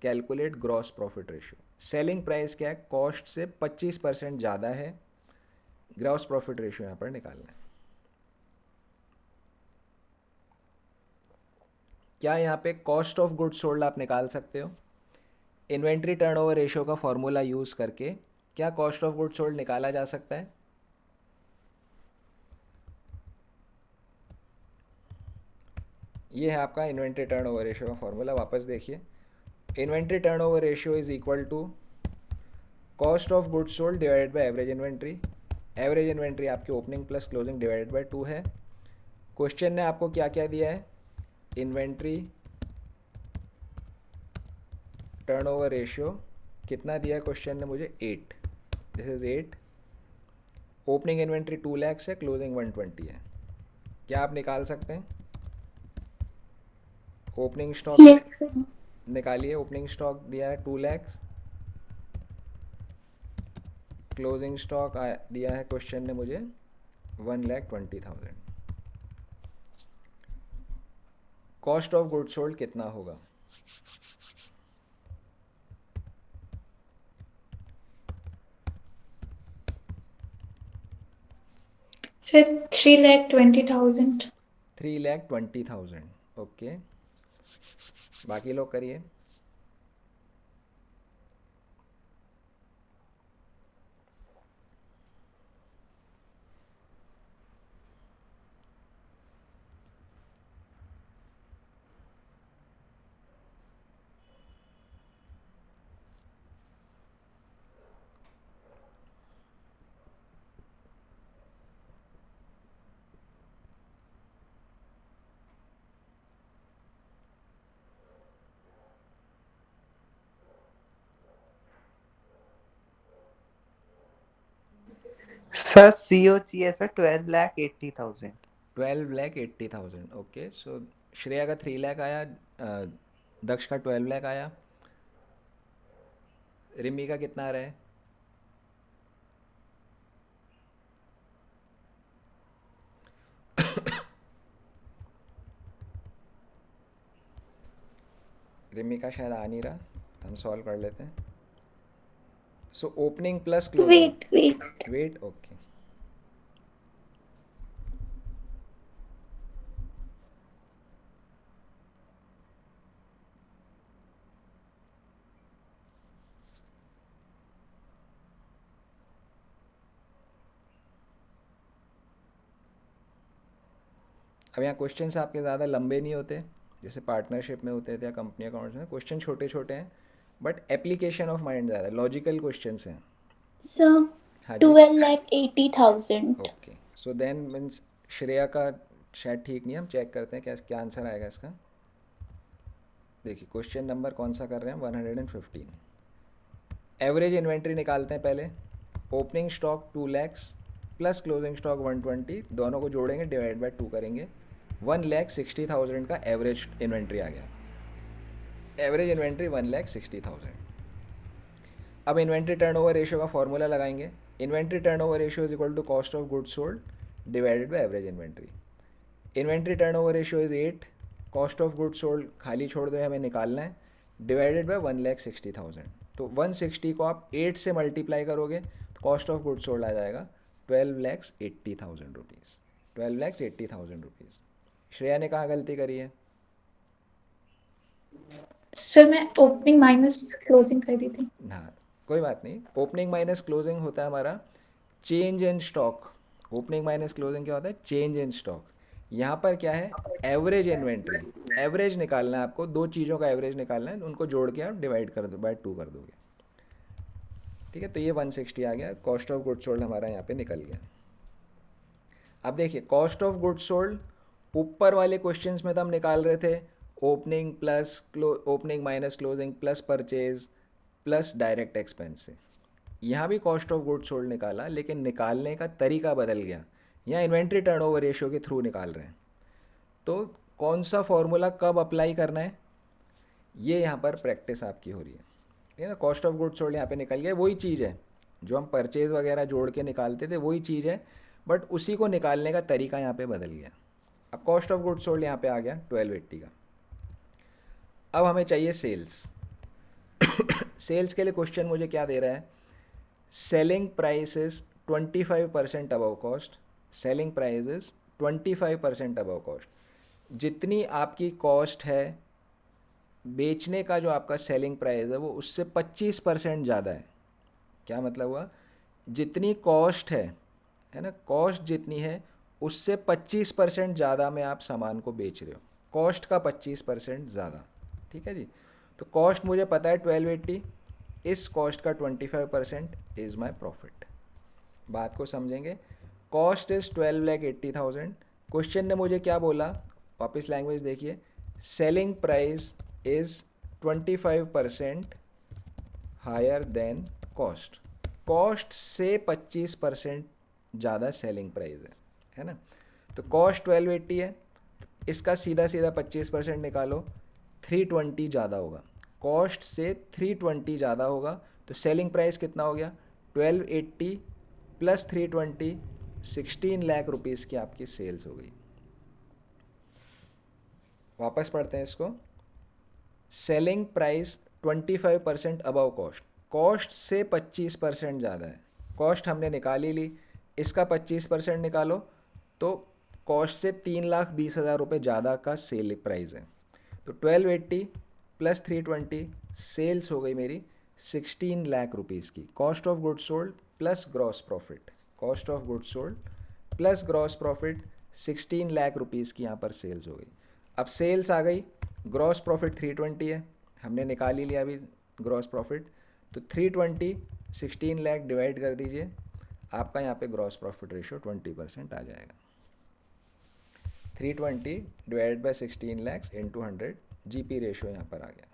calculate gross profit ratio. Selling price क्या है, cost से 25% ज़्यादा है, ग्रॉस प्रॉफिट रेशियो यहाँ पर निकालना है। क्या यहाँ पे कॉस्ट ऑफ गुड्स सोल्ड आप निकाल सकते हो? इन्वेंट्री टर्नओवर रेशियो का फॉर्मूला यूज़ करके क्या कॉस्ट ऑफ गुड्स सोल्ड निकाला जा सकता है? ये है आपका इन्वेंट्री टर्नओवर रेशियो का फॉर्मूला, वापस देखिए। Inventory turnover ratio is equal to cost of goods sold divided by average inventory. Average inventory आपकी opening plus closing divided by 2 है। क्वेश्चन ने आपको क्या क्या दिया है? इन्वेंट्री टर्नओवर रेशियो कितना दिया है क्वेश्चन ने मुझे? 8। This is 8। Opening inventory 2 lakh है, क्लोजिंग 120 है। क्या आप निकाल सकते हैं? Opening stock yes sir. निकालिए। ओपनिंग स्टॉक दिया है 2 लाख, क्लोजिंग स्टॉक दिया है क्वेश्चन ने मुझे 1,20,000। कॉस्ट ऑफ गुड्स सोल्ड कितना होगा? सर 3,20,000। 3,20,000। ओके, बाकी लोग करिए। सर COG है सर 12,80,000। 12,80,000। ओके, सो श्रेया का 3 लाख आया, दक्ष का 12 लाख आया, रिमी का कितना आ रहा है? रिमी का शायद आ नहीं रहा, हम सॉल्व कर लेते हैं। So opening plus closing, wait wait. Okay, अब यहाँ क्वेश्चंस आपके ज़्यादा लंबे नहीं होते जैसे पार्टनरशिप में होते थे या कंपनी अकाउंट्स में। क्वेश्चन छोटे छोटे हैं बट एप्लीकेशन ऑफ माइंड ज़्यादा है, लॉजिकल क्वेश्चंस हैं। सर। हाँ जी। 12,80,000। Okay, so then means Shreya का शायद ठीक नहीं है, हम चेक करते हैं क्या क्या आंसर आएगा इसका। देखिए क्वेश्चन नंबर कौन सा कर रहे हैं? 115। एवरेज इन्वेंट्री निकालते हैं पहले। Opening stock 2 lakhs plus closing stock 120, दोनों को जोड़ेंगे, डिवाइड बाय 2 करेंगे, 1,60,000 का एवरेज इन्वेंट्री आ गया। Average inventory 1,60,000। अब इन्वेंट्री टर्नओवर रेशियो का फॉर्मूला लगाएंगे। Inventory turnover ratio is equal to cost of goods sold divided by average inventory. Inventory turnover ratio is 8, cost of goods sold खाली छोड़ दो, हमें निकालना है, डिवाइडेड बाय 1,60,000। तो 160 को आप 8 से मल्टीप्लाई करोगे तो कॉस्ट ऑफ गुड्स सोल्ड आ जाएगा 12,80,000 रुपीज़। 12,80,000 रुपीज़। श्रेया ने कहाँ गलती करी है? सर मैं ओपनिंग माइनस क्लोजिंग कर दी थी। हाँ, कोई बात नहीं। ओपनिंग माइनस क्लोजिंग होता है हमारा change in stock. Opening minus closing क्या होता है? Change in stock. यहाँ पर क्या है? Average inventory. एवरेज निकालना है आपको, दो चीज़ों का एवरेज निकालना है, उनको जोड़ के आप डिवाइड कर दो, बाय 2 कर दोगे। ठीक है, तो ये 160 आ गया, कॉस्ट ऑफ गुड्स सोल्ड हमारा यहाँ पे निकल गया। अब देखिए कॉस्ट ऑफ गुड्स सोल्ड ऊपर वाले क्वेश्चंस में तो हम निकाल रहे थे opening plus opening minus closing plus purchase plus direct expense से। यहाँ भी कॉस्ट ऑफ गुड्स सोल्ड निकाला, लेकिन निकालने का तरीका बदल गया। यहाँ इन्वेंट्री टर्नओवर रेशियो के थ्रू निकाल रहे हैं, तो कौन सा फॉर्मूला कब अप्लाई करना है ये यहाँ पर प्रैक्टिस आपकी हो रही है। ठीक है ना? कॉस्ट ऑफ गुड्स सोल्ड यहाँ पे निकल गया, वही चीज़ है, जो हम परचेज वगैरह जोड़ के निकालते थे वही चीज़ है, बट उसी को निकालने का तरीका यहाँ पे बदल गया। अब कॉस्ट ऑफ गुड्स सोल्ड यहाँ पे आ गया 1280 का। अब हमें चाहिए सेल्स। सेल्स के लिए क्वेश्चन मुझे क्या दे रहा है, selling price is 25% above cost, selling price is 25% above cost. जितनी आपकी कॉस्ट है बेचने का, जो आपका सेलिंग प्राइस है वो उससे 25% ज़्यादा है। क्या मतलब हुआ, जितनी कॉस्ट है ना, कॉस्ट जितनी है उससे 25% ज़्यादा में आप सामान को बेच रहे हो, कॉस्ट का 25% ज़्यादा। ठीक है जी, तो कॉस्ट मुझे पता है 1280, इस कॉस्ट का 25% इज़ माई प्रॉफिट। बात को समझेंगे, कॉस्ट इज़ 12,80,000। क्वेश्चन ने मुझे क्या बोला, वापस लैंग्वेज देखिए, selling price is 25% higher than cost. Cost से 25% ज़्यादा सेलिंग प्राइस है ना। तो कॉस्ट 1280 है, इसका सीधा सीधा 25% निकालो, 320 ज़्यादा होगा, कॉस्ट से 320 ज़्यादा होगा। तो सेलिंग प्राइस कितना हो गया, 1280 प्लस 320, 16 लाख रुपीज़ की आपकी सेल्स हो गई। वापस पढ़ते हैं इसको, selling price 25% above cost, cost से 25% ज़्यादा है, कॉस्ट हमने निकाल ही ली, इसका 25% निकालो तो कॉस्ट से 3,20,000 रुपये ज़्यादा का सेल प्राइस है। तो 1280 प्लस 320 सेल्स हो गई मेरी 16 लाख रुपीज़ की। Cost of goods sold plus gross profit, cost of goods sold plus gross profit 16 lakh rupees की यहाँ पर सेल्स हो गई। अब सेल्स आ गई, ग्रॉस प्रॉफिट 320 है, हमने निकाल ही लिया अभी ग्रॉस प्रॉफिट। तो 320 16 लाख डिवाइड कर दीजिए, आपका यहाँ पे ग्रॉस प्रॉफिट रेशियो 20% आ जाएगा। 320 divide by 16 lakhs into 100, GP ratio यहाँ पर आ गया।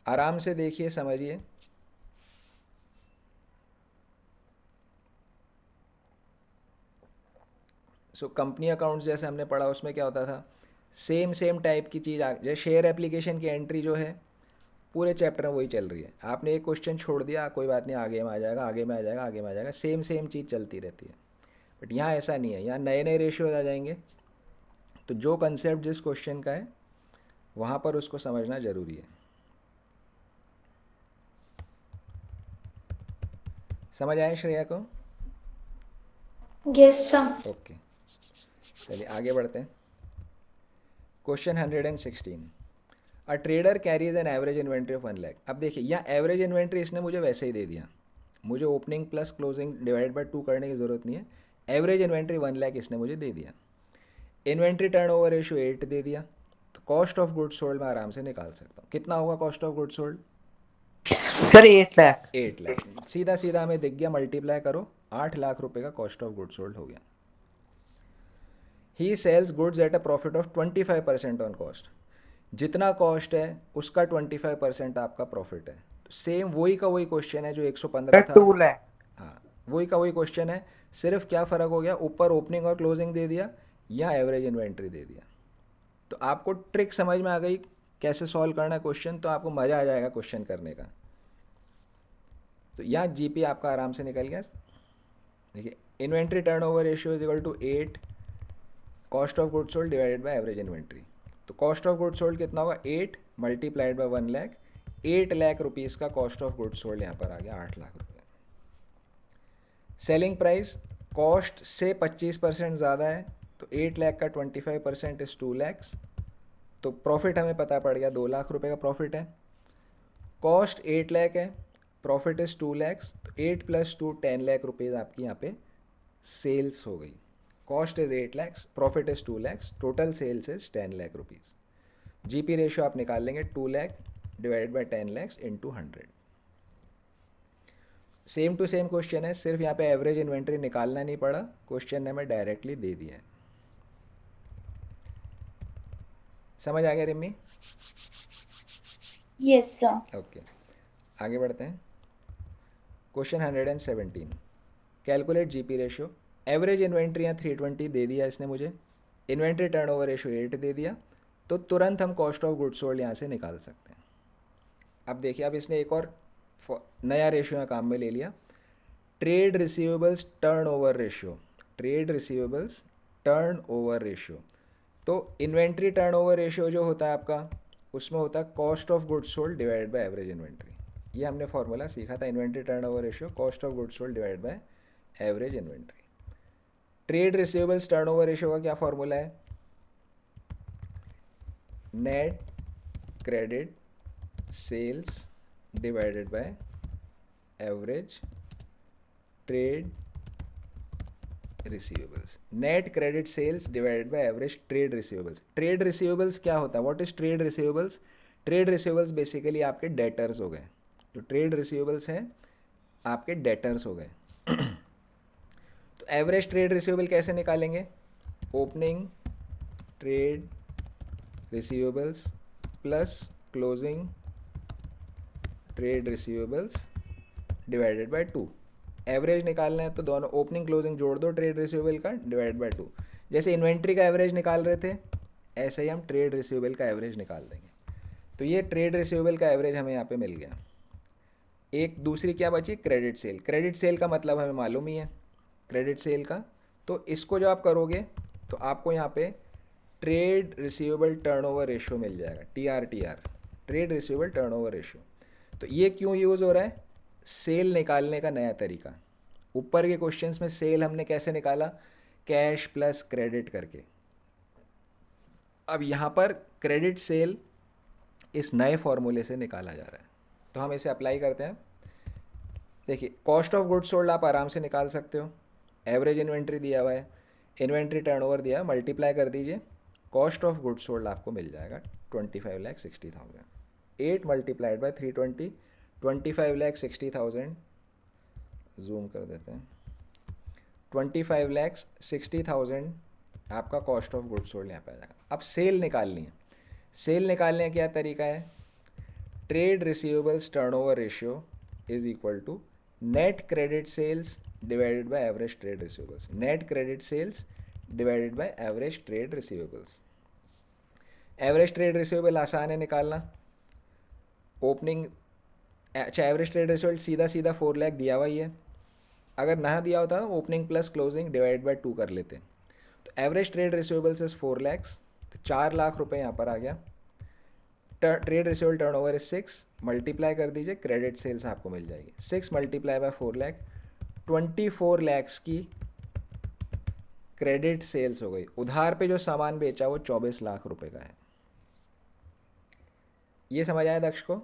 आराम से देखिए, समझिए। सो कंपनी अकाउंट्स जैसे हमने पढ़ा उसमें क्या होता था, सेम टाइप की चीज़ जैसे शेयर एप्लीकेशन की एंट्री जो है पूरे चैप्टर में वही चल रही है। आपने एक क्वेश्चन छोड़ दिया, कोई बात नहीं, आगे में आ जाएगा, आगे में आ जाएगा, आगे में आ जाएगा, सेम चीज़ चलती रहती है। बट यहाँ ऐसा नहीं है, यहाँ नए नए रेशियोज आ जाएंगे। तो जो कंसेप्ट जिस क्वेश्चन का है वहाँ पर उसको समझना ज़रूरी है। समझ आए श्रेया को? Yes sir. ओके, चलिए आगे बढ़ते हैं। Question 116, a trader carries an average inventory of 1 lakh. अब देखिए यहाँ एवरेज इन्वेंट्री इसने मुझे वैसे ही दे दिया, मुझे opening plus closing divide by 2 करने की ज़रूरत नहीं है। एवरेज इन्वेंट्री 1 लाख इसने मुझे दे दिया। इन्वेंट्री टर्नओवर रेशियो 8 दे दिया। तो कॉस्ट ऑफ गुड्स सोल्ड मैं आराम से निकाल सकता हूँ। कितना होगा cost of goods sold? Sir 8 lakh. 8 lakh. सीधा सीधा हमें दिख गया, मल्टीप्लाई करो, 8 लाख रुपए का कॉस्ट ऑफ गुड्स सोल्ड हो गया। He sells goods at a profit of 25% on cost. जितना कॉस्ट है उसका 25% आपका प्रॉफिट है। तो सेम वही का वही क्वेश्चन है जो 115 था। 2 लाख। हाँ, वही का वही क्वेश्चन है, सिर्फ क्या फ़र्क हो गया, ऊपर ओपनिंग और क्लोजिंग दे दिया, यहाँ एवरेज इन्वेंट्री दे दिया। तो आपको ट्रिक समझ में आ गई कैसे सॉल्व करना क्वेश्चन, तो आपको मज़ा आ जाएगा क्वेश्चन करने का। तो यहाँ जीपी आपका आराम से निकल गया। देखिए, inventory turnover ratio is equal to 8 cost of goods sold divided by average inventory. तो कॉस्ट ऑफ गुड्स सोल्ड कितना होगा, 8 multiplied by 1 lakh, 8 lakh rupees का कॉस्ट ऑफ गुड्स सोल्ड यहाँ पर आ गया, 8 लाख रुपये। सेलिंग प्राइस कॉस्ट से 25% ज़्यादा है, तो 8 लाख का 25% इज 2 लैक्स। तो प्रॉफिट हमें पता पड़ गया, 2 लाख रुपए का प्रॉफिट है। कॉस्ट 8 लाख है, प्रॉफिट इज 2 लैक्स, तो 8 + 2 10 लाख रुपीज़ आपकी यहाँ पे सेल्स हो गई। Cost is 8 lakhs, profit is 2 lakhs, total sales is 10 lakh rupees. GP ratio आप निकाल लेंगे, 2 lakh divide by 10 lakhs into 100। Same to same question है, सिर्फ यहाँ पे एवरेज इन्वेंट्री निकालना नहीं पड़ा, क्वेश्चन ने हमें डायरेक्टली दे दिया है। समझ आ गया रिम्मी? Yes sir. ओके, आगे बढ़ते हैं। Question 117, calculate GP ratio. Average inventory यहाँ 320 दे दिया इसने मुझे, इन्वेंट्री टर्नओवर रेशियो 8 दे दिया, तो तुरंत हम कॉस्ट ऑफ गुड्स सोल्ड यहाँ से निकाल सकते हैं। अब देखिए, अब इसने एक और नया रेशियो यहाँ काम में ले लिया, trade receivables turnover ratio, trade receivables turnover ratio. तो इन्वेंट्री टर्न ओवर रेशियो जो होता है आपका, उसमें होता है cost of goods sold divided by average inventory. ये हमने फॉर्मूला सीखा था, inventory turnover ratio cost of goods sold divided by average inventory. Trade receivables turnover ratio का क्या फॉर्मूला है, net credit sales divided by average trade receivables. Net credit sales divided by average trade receivables. Trade receivables क्या होता है, what is trade receivables? Trade receivables basically आपके debtors हो गए। जो ट्रेड रिसीवेबल्स हैं आपके डेटर्स हो गए। तो एवरेज ट्रेड रिसीवेबल कैसे निकालेंगे, opening trade receivables plus closing trade receivables divided by 2। Average निकालना है तो दोनों ओपनिंग क्लोजिंग जोड़ दो ट्रेड रिसीवेबल का, डिवाइड बाय 2। जैसे इन्वेंट्री का एवरेज निकाल रहे थे, ऐसे ही हम ट्रेड रिसीवेबल का एवरेज निकाल देंगे। तो ये ट्रेड रिसीवेबल का एवरेज हमें यहाँ पे मिल गया। एक दूसरी क्या बची, क्रेडिट सेल। क्रेडिट सेल का मतलब हमें मालूम ही है, क्रेडिट सेल का। तो इसको जो आप करोगे तो आपको यहाँ पे ट्रेड रिसीवेबल टर्नओवर रेशियो मिल जाएगा, TRTR, trade receivable turnover ratio. तो ये क्यों यूज़ हो रहा है, सेल निकालने का नया तरीका। ऊपर के क्वेश्चंस में सेल हमने कैसे निकाला, कैश प्लस क्रेडिट करके। अब यहाँ पर क्रेडिट सेल इस नए फॉर्मूले से निकाला जा रहा है, तो हम इसे अप्लाई करते हैं। देखिए, कॉस्ट ऑफ गुड्स सोल्ड आप आराम से निकाल सकते हो, एवरेज इन्वेंट्री दिया हुआ है, इन्वेंट्री टर्नओवर दिया है, मल्टीप्लाई कर दीजिए, कॉस्ट ऑफ गुड्स सोल्ड आपको मिल जाएगा 25,60,000। 8 मल्टीप्लाइड बाय 320, 25,60,000, जूम कर देते हैं, 25,60,000 आपका कॉस्ट ऑफ गुड्स सोल्ड यहाँ पे आ जाएगा। अब सेल निकालनी है, सेल निकालने का क्या तरीका है, trade receivables turnover ratio is equal to net credit sales divided by average trade receivables. Net credit sales divided by average trade receivables. Average trade receivable आसान है निकालना, ओपनिंग, अच्छा एवरेज ट्रेड रिसीवेबल सीधा सीधा 4 लाख दिया हुआ ही है, अगर ना दिया होता opening plus closing divide by 2 कर लेते। तो average trade receivables is 4 lakhs, तो 4 लाख रुपए यहाँ पर आ गया। Trade receivable turnover is 6, multiply कर दीजिए, क्रेडिट सेल्स आपको मिल जाएगी 6 मल्टीप्लाई बाय 4 लाख, 24 लैक्स की क्रेडिट सेल्स हो गई। उधार पे जो सामान बेचा वो 24 लाख रुपए का है। ये समझ आया दक्ष को?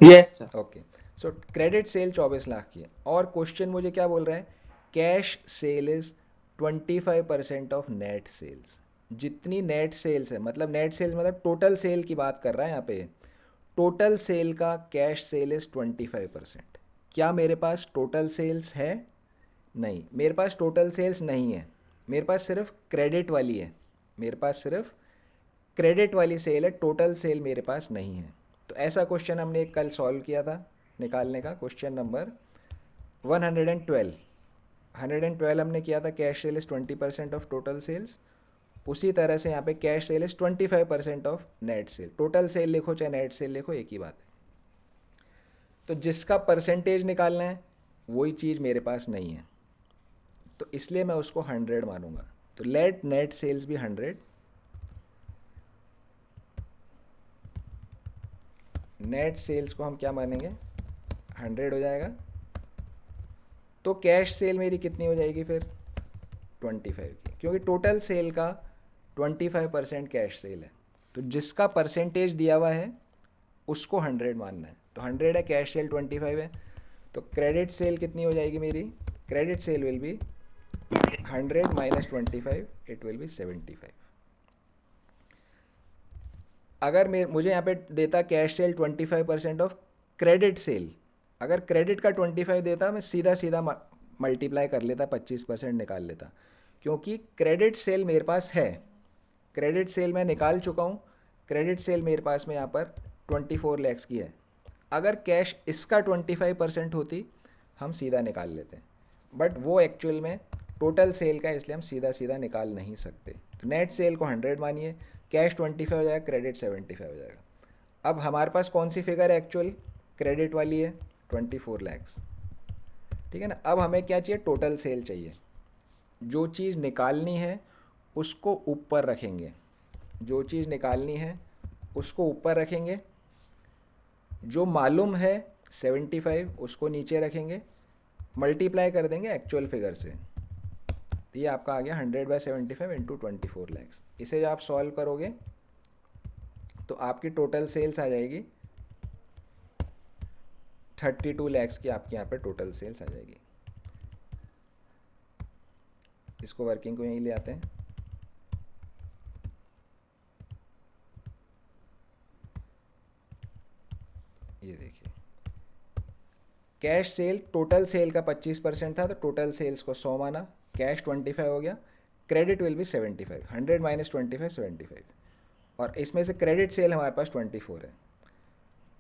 Yes sir. Okay, so credit sale 24 lakh की है, और क्वेश्चन मुझे क्या बोल रहा है, cash sale is 25% of net sales. जितनी नेट सेल्स है, मतलब नेट सेल्स मतलब टोटल सेल की बात कर रहा है यहाँ पे, टोटल सेल का कैश सेल इज 25%। क्या मेरे पास टोटल सेल्स है? नहीं, मेरे पास टोटल सेल्स नहीं है, मेरे पास सिर्फ क्रेडिट वाली है, मेरे पास सिर्फ क्रेडिट वाली सेल है, टोटल सेल मेरे पास नहीं है। तो ऐसा क्वेश्चन हमने एक कल सॉल्व किया था निकालने का, क्वेश्चन नंबर 112 हमने किया था, cash sale is 20% of total sales. उसी तरह से यहाँ पे cash sale is 25% of net sale. Total sale लिखो चाहे नेट सेल लिखो, एक ही बात है। तो जिसका परसेंटेज निकालना है वही चीज़ मेरे पास नहीं है, तो इसलिए मैं उसको 100 मानूंगा। तो लेट नेट सेल्स भी 100, नेट सेल्स को हम क्या मानेंगे, 100 हो जाएगा। तो कैश सेल मेरी कितनी हो जाएगी फिर, 25 की, क्योंकि टोटल सेल का 25% कैश सेल है। तो जिसका परसेंटेज दिया हुआ है उसको 100 मानना है। तो 100 है, कैश सेल 25 है, तो क्रेडिट सेल कितनी हो जाएगी मेरी, credit sale will be 100 minus 25, it will be 75। अगर मुझे यहाँ पे देता cash cell 25% of credit cell, अगर क्रेडिट का 25 देता मैं सीधा सीधा मल्टीप्लाई कर लेता, 25% निकाल लेता, क्योंकि क्रेडिट सेल मेरे पास है, क्रेडिट सेल मैं निकाल चुका हूँ। क्रेडिट सेल मेरे पास में यहाँ पर 24 लैक्स की है। अगर कैश इसका 25% होती हम सीधा निकाल लेते हैं, बट वो एक्चुअल में टोटल सेल का, इसलिए हम सीधा सीधा निकाल नहीं सकते। तो नेट सेल को 100 मानिए, कैश 25 हो जाएगा, क्रेडिट 75 हो जाएगा। अब हमारे पास कौन सी फिगर है एक्चुअल, क्रेडिट वाली है 24 लैक्स, ठीक है ना। अब हमें क्या चाहिए, टोटल सेल चाहिए। जो चीज़ निकालनी है उसको ऊपर रखेंगे, जो चीज़ निकालनी है उसको ऊपर रखेंगे, जो मालूम है 75 उसको नीचे रखेंगे, मल्टीप्लाई कर देंगे एक्चुअल फिगर से। तो ये आपका आ गया 100/75 इंटू 24 लैक्स। इसे जब आप सॉल्व करोगे तो आपकी टोटल सेल्स आ जाएगी 32 लैक्स की, आपके यहाँ पे टोटल सेल्स आ जाएगी। इसको वर्किंग को यहीं ले आते हैं। ये देखिए, कैश सेल, टोटल सेल का 25% था तो टोटल सेल्स को 100 माना, कैश 25 हो गया, क्रेडिट विल बी 75, 100 माइनस 25 75, और इसमें से क्रेडिट सेल हमारे पास 24 है।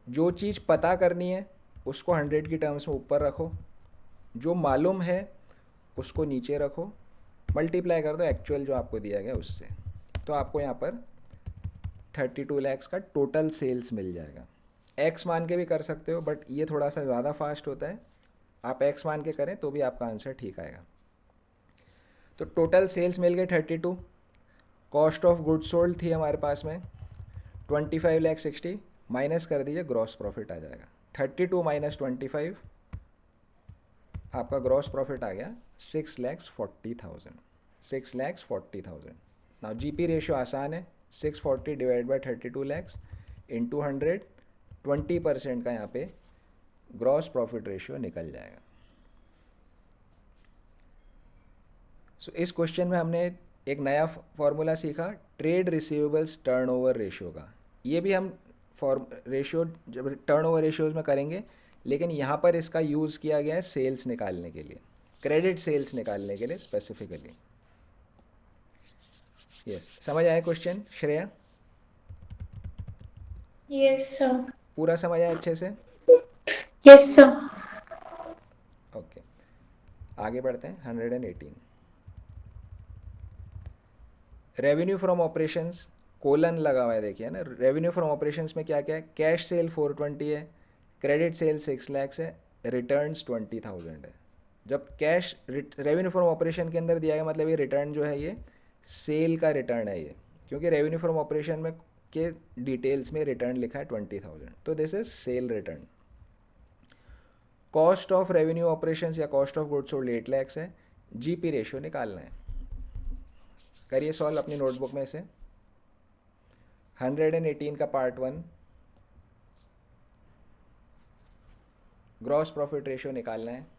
जो चीज़ पता करनी है उसको 100 की टर्म्स में ऊपर रखो, जो मालूम है उसको नीचे रखो, मल्टीप्लाई कर दो एक्चुअल जो आपको दिया गया उससे, तो आपको यहाँ पर 32 लैक्स का टोटल सेल्स मिल जाएगा। एक्स मान के भी कर सकते हो बट ये थोड़ा सा ज़्यादा फास्ट होता है, आप एक्स मान के करें तो भी आपका आंसर ठीक आएगा। तो टोटल सेल्स मिल गए 32, कॉस्ट ऑफ गुड्स सोल्ड थी हमारे पास में 25 लैख 60, माइनस कर दीजिए, ग्रॉस प्रॉफिट आ जाएगा 32 माइनस 25, आपका ग्रॉस प्रॉफिट आ गया 6,40,000, 6,40,000। नाउ जीपी रेशियो आसान है, 640 डिवाइड बाई 32 लैक्स इंटू 100, 20% का यहाँ पे ग्रॉस प्रॉफिट रेशियो निकल जाएगा। सो इस क्वेश्चन में हमने एक नया फॉर्मूला सीखा, ट्रेड रिसीवेबल्स टर्नओवर रेशियो का। ये भी हम रेशियो जब टर्नओवर रेशियोज में करेंगे, लेकिन यहाँ पर इसका यूज़ किया गया है सेल्स निकालने के लिए, क्रेडिट सेल्स निकालने के लिए स्पेसिफिकली। यस, समझ आया क्वेश्चन श्रेया? Yes sir. पूरा समझ आया अच्छे से? Yes sir. ओके, आगे बढ़ते हैं। 118, रेवेन्यू फ्रॉम ऑपरेशंस, कोलन लगा हुआ है देखिए ना। रेवेन्यू फ्रॉम ऑपरेशंस में क्या क्या है, कैश सेल 420 है, क्रेडिट सेल 6 लैक्स है, रिटर्न्स 20,000 है। जब कैश रेवेन्यू फ्रॉम ऑपरेशन के अंदर दिया गया, मतलब ये रिटर्न जो है ये सेल का रिटर्न है ये, क्योंकि रेवेन्यू फ्रॉम ऑपरेशन में के डिटेल्स में रिटर्न लिखा है 20,000, तो this is sale return. Cost of revenue operations या cost of goods sold 8 lakhs है, जीपी रेशियो निकालना है। करिए सॉल्व अपनी नोटबुक में से। 118 का पार्ट 1, ग्रॉस प्रॉफिट रेशियो निकालना है।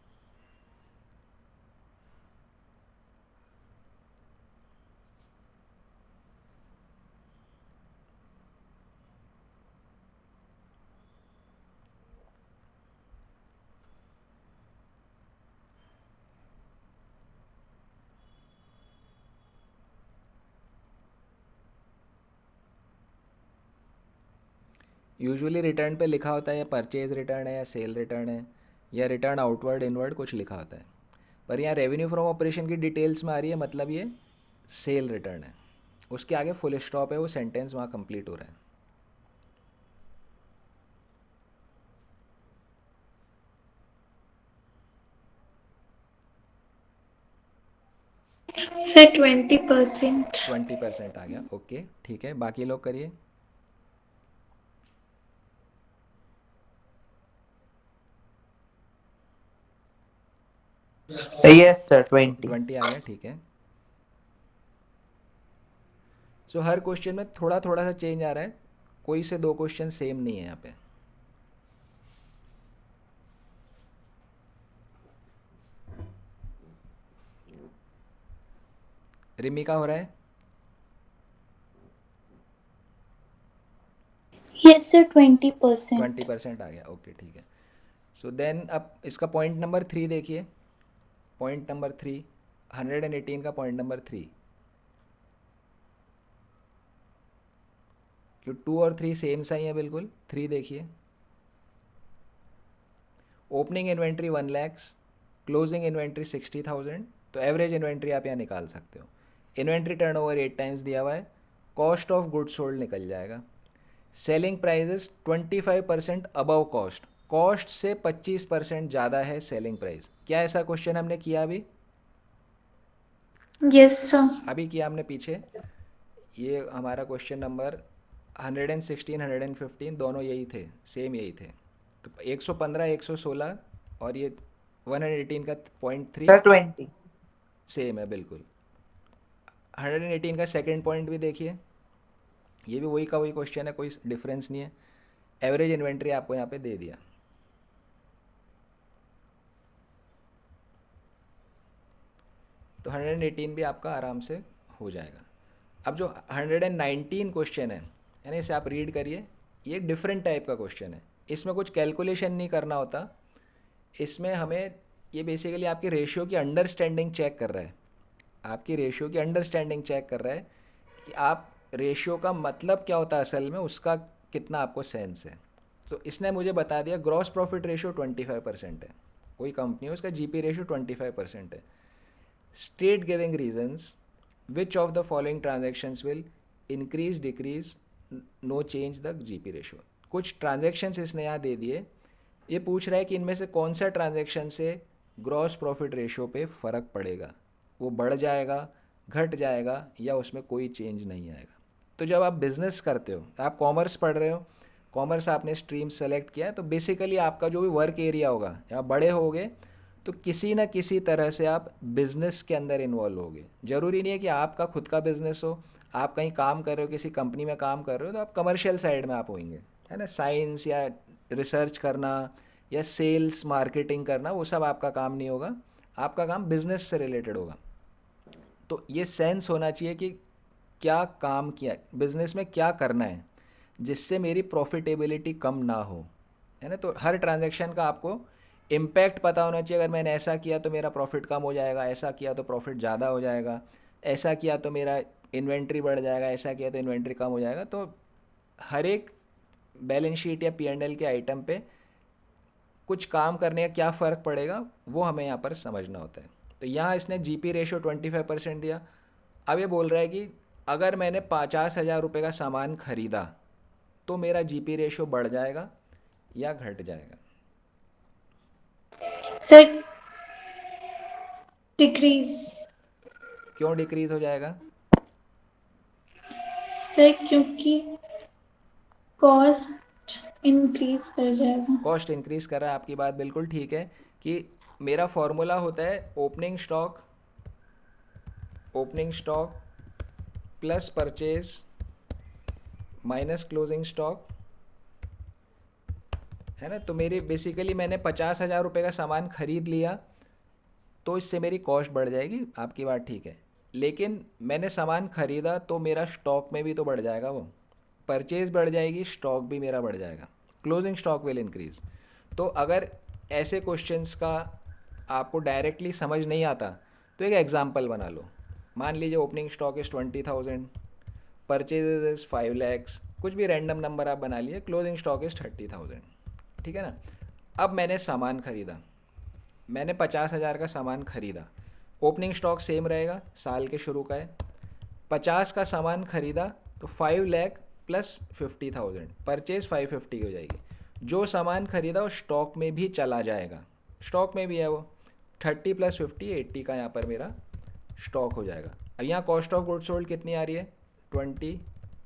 यूजुअली रिटर्न पे लिखा होता है या परचेज रिटर्न है या सेल रिटर्न है या रिटर्न आउटवर्ड इनवर्ड कुछ लिखा होता है, पर यहाँ रेवेन्यू फ्रॉम ऑपरेशन की डिटेल्स में आ रही है, मतलब ये सेल रिटर्न है। उसके आगे फुल स्टॉप है, वो सेंटेंस वहाँ कंप्लीट हो रहा है। सर 20%। 20% आ गया, ओके ठीक है। बाकी लोग करिए। Yes sir 20। 20 आ गया, ठीक है। सो हर क्वेश्चन में थोड़ा थोड़ा सा चेंज आ रहा है, कोई से दो क्वेश्चन सेम नहीं है यहाँ पे। रिमी का हो रहा है? Yes sir 20%। 20% आ गया, ओके ठीक है। सो देन अब इसका पॉइंट नंबर 3 देखिए, पॉइंट नंबर 3, 118 का पॉइंट नंबर 3, क्यों 2 और 3 सेम सा ही है बिल्कुल। 3 देखिए, opening inventory 1 lakhs, closing inventory 60,000, तो एवरेज इन्वेंट्री आप यहाँ निकाल सकते हो। इन्वेंट्री टर्नओवर 8 टाइम्स दिया हुआ है, कॉस्ट ऑफ गुड्स सोल्ड निकल जाएगा। Selling prices 25% above cost, cost से 25% ज़्यादा है सेलिंग प्राइस। क्या ऐसा क्वेश्चन हमने किया अभी? Yes sir. अभी किया हमने पीछे। ये हमारा क्वेश्चन नंबर 116 115 दोनों यही थे, सेम यही थे। तो 115 116 और ये 118 का पॉइंट 3 सर 20। सेम है बिल्कुल। 118 का सेकंड पॉइंट भी देखिए, ये भी वही का वही क्वेश्चन है, कोई डिफरेंस नहीं है। एवरेज इन्वेंट्री आपको यहाँ पे दे दिया। तो 118 भी आपका आराम से हो जाएगा। अब जो 119 क्वेश्चन है यानी इसे आप रीड करिए, ये डिफरेंट टाइप का क्वेश्चन है। इसमें कुछ कैलकुलेशन नहीं करना होता, इसमें हमें ये बेसिकली आपकी रेशियो की अंडरस्टैंडिंग चेक कर रहा है, आपकी रेशियो की अंडरस्टैंडिंग चेक कर रहा है कि आप रेशियो का मतलब क्या होता है असल में, उसका कितना आपको सेंस है। तो इसने मुझे बता दिया ग्रॉस प्रॉफिट रेशियो 25% है, कोई कंपनी है उसका जीपी रेशियो 25% है। State giving reasons which of the following transactions will increase decrease no change the GP ratio. कुछ ट्रांजेक्शन्स इसने यहाँ दे दिए, ये पूछ रहा है कि इनमें से कौन सा ट्रांजेक्शन से ग्रॉस प्रॉफिट रेशियो पे फ़र्क पड़ेगा, वो बढ़ जाएगा, घट जाएगा, या उसमें कोई चेंज नहीं आएगा। तो जब आप बिज़नेस करते हो, आप कॉमर्स पढ़ रहे हो, कॉमर्स आपने स्ट्रीम सेलेक्ट किया है, तो बेसिकली आपका जो भी वर्क एरिया होगा, या बड़े होगे तो किसी न किसी तरह से आप बिज़नेस के अंदर इन्वॉल्व होगे। ज़रूरी नहीं है कि आपका खुद का बिज़नेस हो, आप कहीं काम कर रहे हो, किसी कंपनी में काम कर रहे हो, तो आप कमर्शियल साइड में आप होंगे, है ना। साइंस या रिसर्च करना या सेल्स मार्केटिंग करना, वो सब आपका काम नहीं होगा, आपका काम बिज़नेस से रिलेटेड होगा। तो ये सेंस होना चाहिए कि क्या काम किया, बिज़नेस में क्या करना है जिससे मेरी प्रॉफिटेबिलिटी कम ना हो, है ना। तो हर ट्रांजैक्शन का आपको इम्पैक्ट पता होना चाहिए। अगर मैंने ऐसा किया तो मेरा प्रॉफिट कम हो जाएगा, ऐसा किया तो प्रॉफिट ज़्यादा हो जाएगा, ऐसा किया तो मेरा इन्वेंट्री बढ़ जाएगा, ऐसा किया तो इन्वेंट्री कम हो जाएगा। तो हर एक बैलेंस शीट या पी&एल के आइटम पे कुछ काम करने का क्या फ़र्क पड़ेगा, वो हमें यहाँ पर समझना होता है। तो यहाँ इसने जीपी रेशियो 25% दिया। अब ये बोल रहा है कि अगर मैंने 50,000 रुपये का सामान खरीदा तो मेरा जीपी रेशियो बढ़ जाएगा या घट जाएगा। Sir decrease. क्यों डिक्रीज हो जाएगा? सर क्योंकि कॉस्ट इंक्रीज कर जाएगा। कॉस्ट इंक्रीज कर रहा है, आपकी बात बिल्कुल ठीक है कि मेरा फॉर्मूला होता है opening stock plus purchase minus closing stock, है ना। तो मेरी बेसिकली मैंने 50,000 रुपये का सामान खरीद लिया तो इससे मेरी कॉस्ट बढ़ जाएगी, आपकी बात ठीक है। लेकिन मैंने सामान खरीदा तो मेरा स्टॉक में भी तो बढ़ जाएगा, वो परचेज बढ़ जाएगी, स्टॉक भी मेरा बढ़ जाएगा, क्लोजिंग स्टॉक विल इंक्रीज। तो अगर ऐसे क्वेश्चंस का आपको डायरेक्टली समझ नहीं आता तो एक एग्जांपल बना लो। मान लीजिए opening stock is 20,000, purchase is 5 lakhs, कुछ भी रैंडम नंबर आप बना लिए, क्लोजिंग स्टॉक इज़ 30,000, ठीक है ना। अब मैंने सामान खरीदा, मैंने 50,000 का सामान खरीदा, ओपनिंग स्टॉक सेम रहेगा, साल के शुरू का है। 50 का सामान खरीदा तो 5 लाख प्लस 50,000, परचेज 550 की हो जाएगी। जो सामान खरीदा वो स्टॉक में भी चला जाएगा, स्टॉक में भी है वो, 30 प्लस 50 80 का यहाँ पर मेरा स्टॉक हो जाएगा। अब यहाँ कॉस्ट ऑफ गुड्स सोल्ड कितनी आ रही है, 20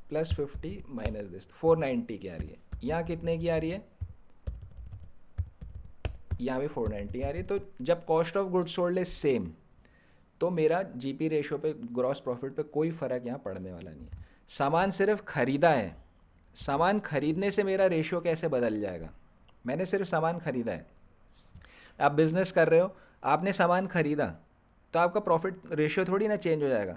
प्लस 50 माइनस दिस, 490 की आ रही है। यहाँ कितने की आ रही है, यहाँ भी 490 आ रही है। तो जब cost of goods sold is same तो मेरा जीपी रेशियो पे, ग्रॉस प्रॉफिट पे कोई फ़र्क यहाँ पड़ने वाला नहीं है। सामान सिर्फ खरीदा है, सामान खरीदने से मेरा रेशियो कैसे बदल जाएगा, मैंने सिर्फ सामान खरीदा है। आप बिज़नेस कर रहे हो, आपने सामान खरीदा तो आपका प्रॉफिट रेशियो थोड़ी ना चेंज हो जाएगा।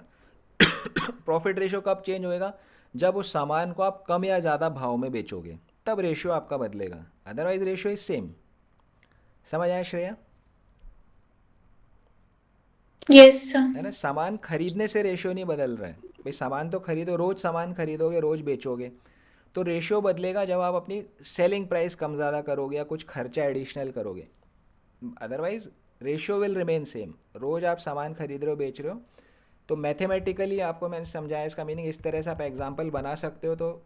प्रॉफिट रेशियो कब चेंज होएगा, जब उस सामान को आप कम या ज़्यादा भाव में बेचोगे, तब रेशियो आपका बदलेगा, अदरवाइज रेशियो इज सेम। समझ आया श्रेया? Yes sir. है ना, सामान खरीदने से रेशियो नहीं बदल रहा है। भाई सामान तो खरीदो, रोज सामान खरीदोगे, रोज बेचोगे, तो रेशियो बदलेगा जब आप अपनी सेलिंग प्राइस कम ज़्यादा करोगे या कुछ खर्चा एडिशनल करोगे, otherwise ratio will remain same. रोज आप सामान खरीद रहे हो, बेच रहे हो, तो मैथमेटिकली आपको मैंने समझाया इसका मीनिंग, इस तरह से आप एग्जाम्पल बना सकते हो, तो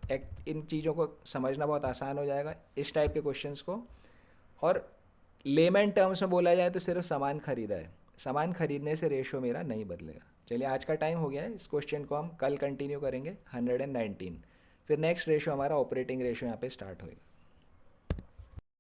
इन चीज़ों को समझना बहुत आसान हो जाएगा इस टाइप के क्वेश्चंस को। और लेमैन टर्म्स में बोला जाए तो सिर्फ सामान खरीदा है, सामान खरीदने से रेशो मेरा नहीं बदलेगा। चलिए आज का टाइम हो गया है, इस क्वेश्चन को हम कल कंटिन्यू करेंगे 119। फिर नेक्स्ट रेशो हमारा ऑपरेटिंग रेशो यहाँ पे स्टार्ट होएगा।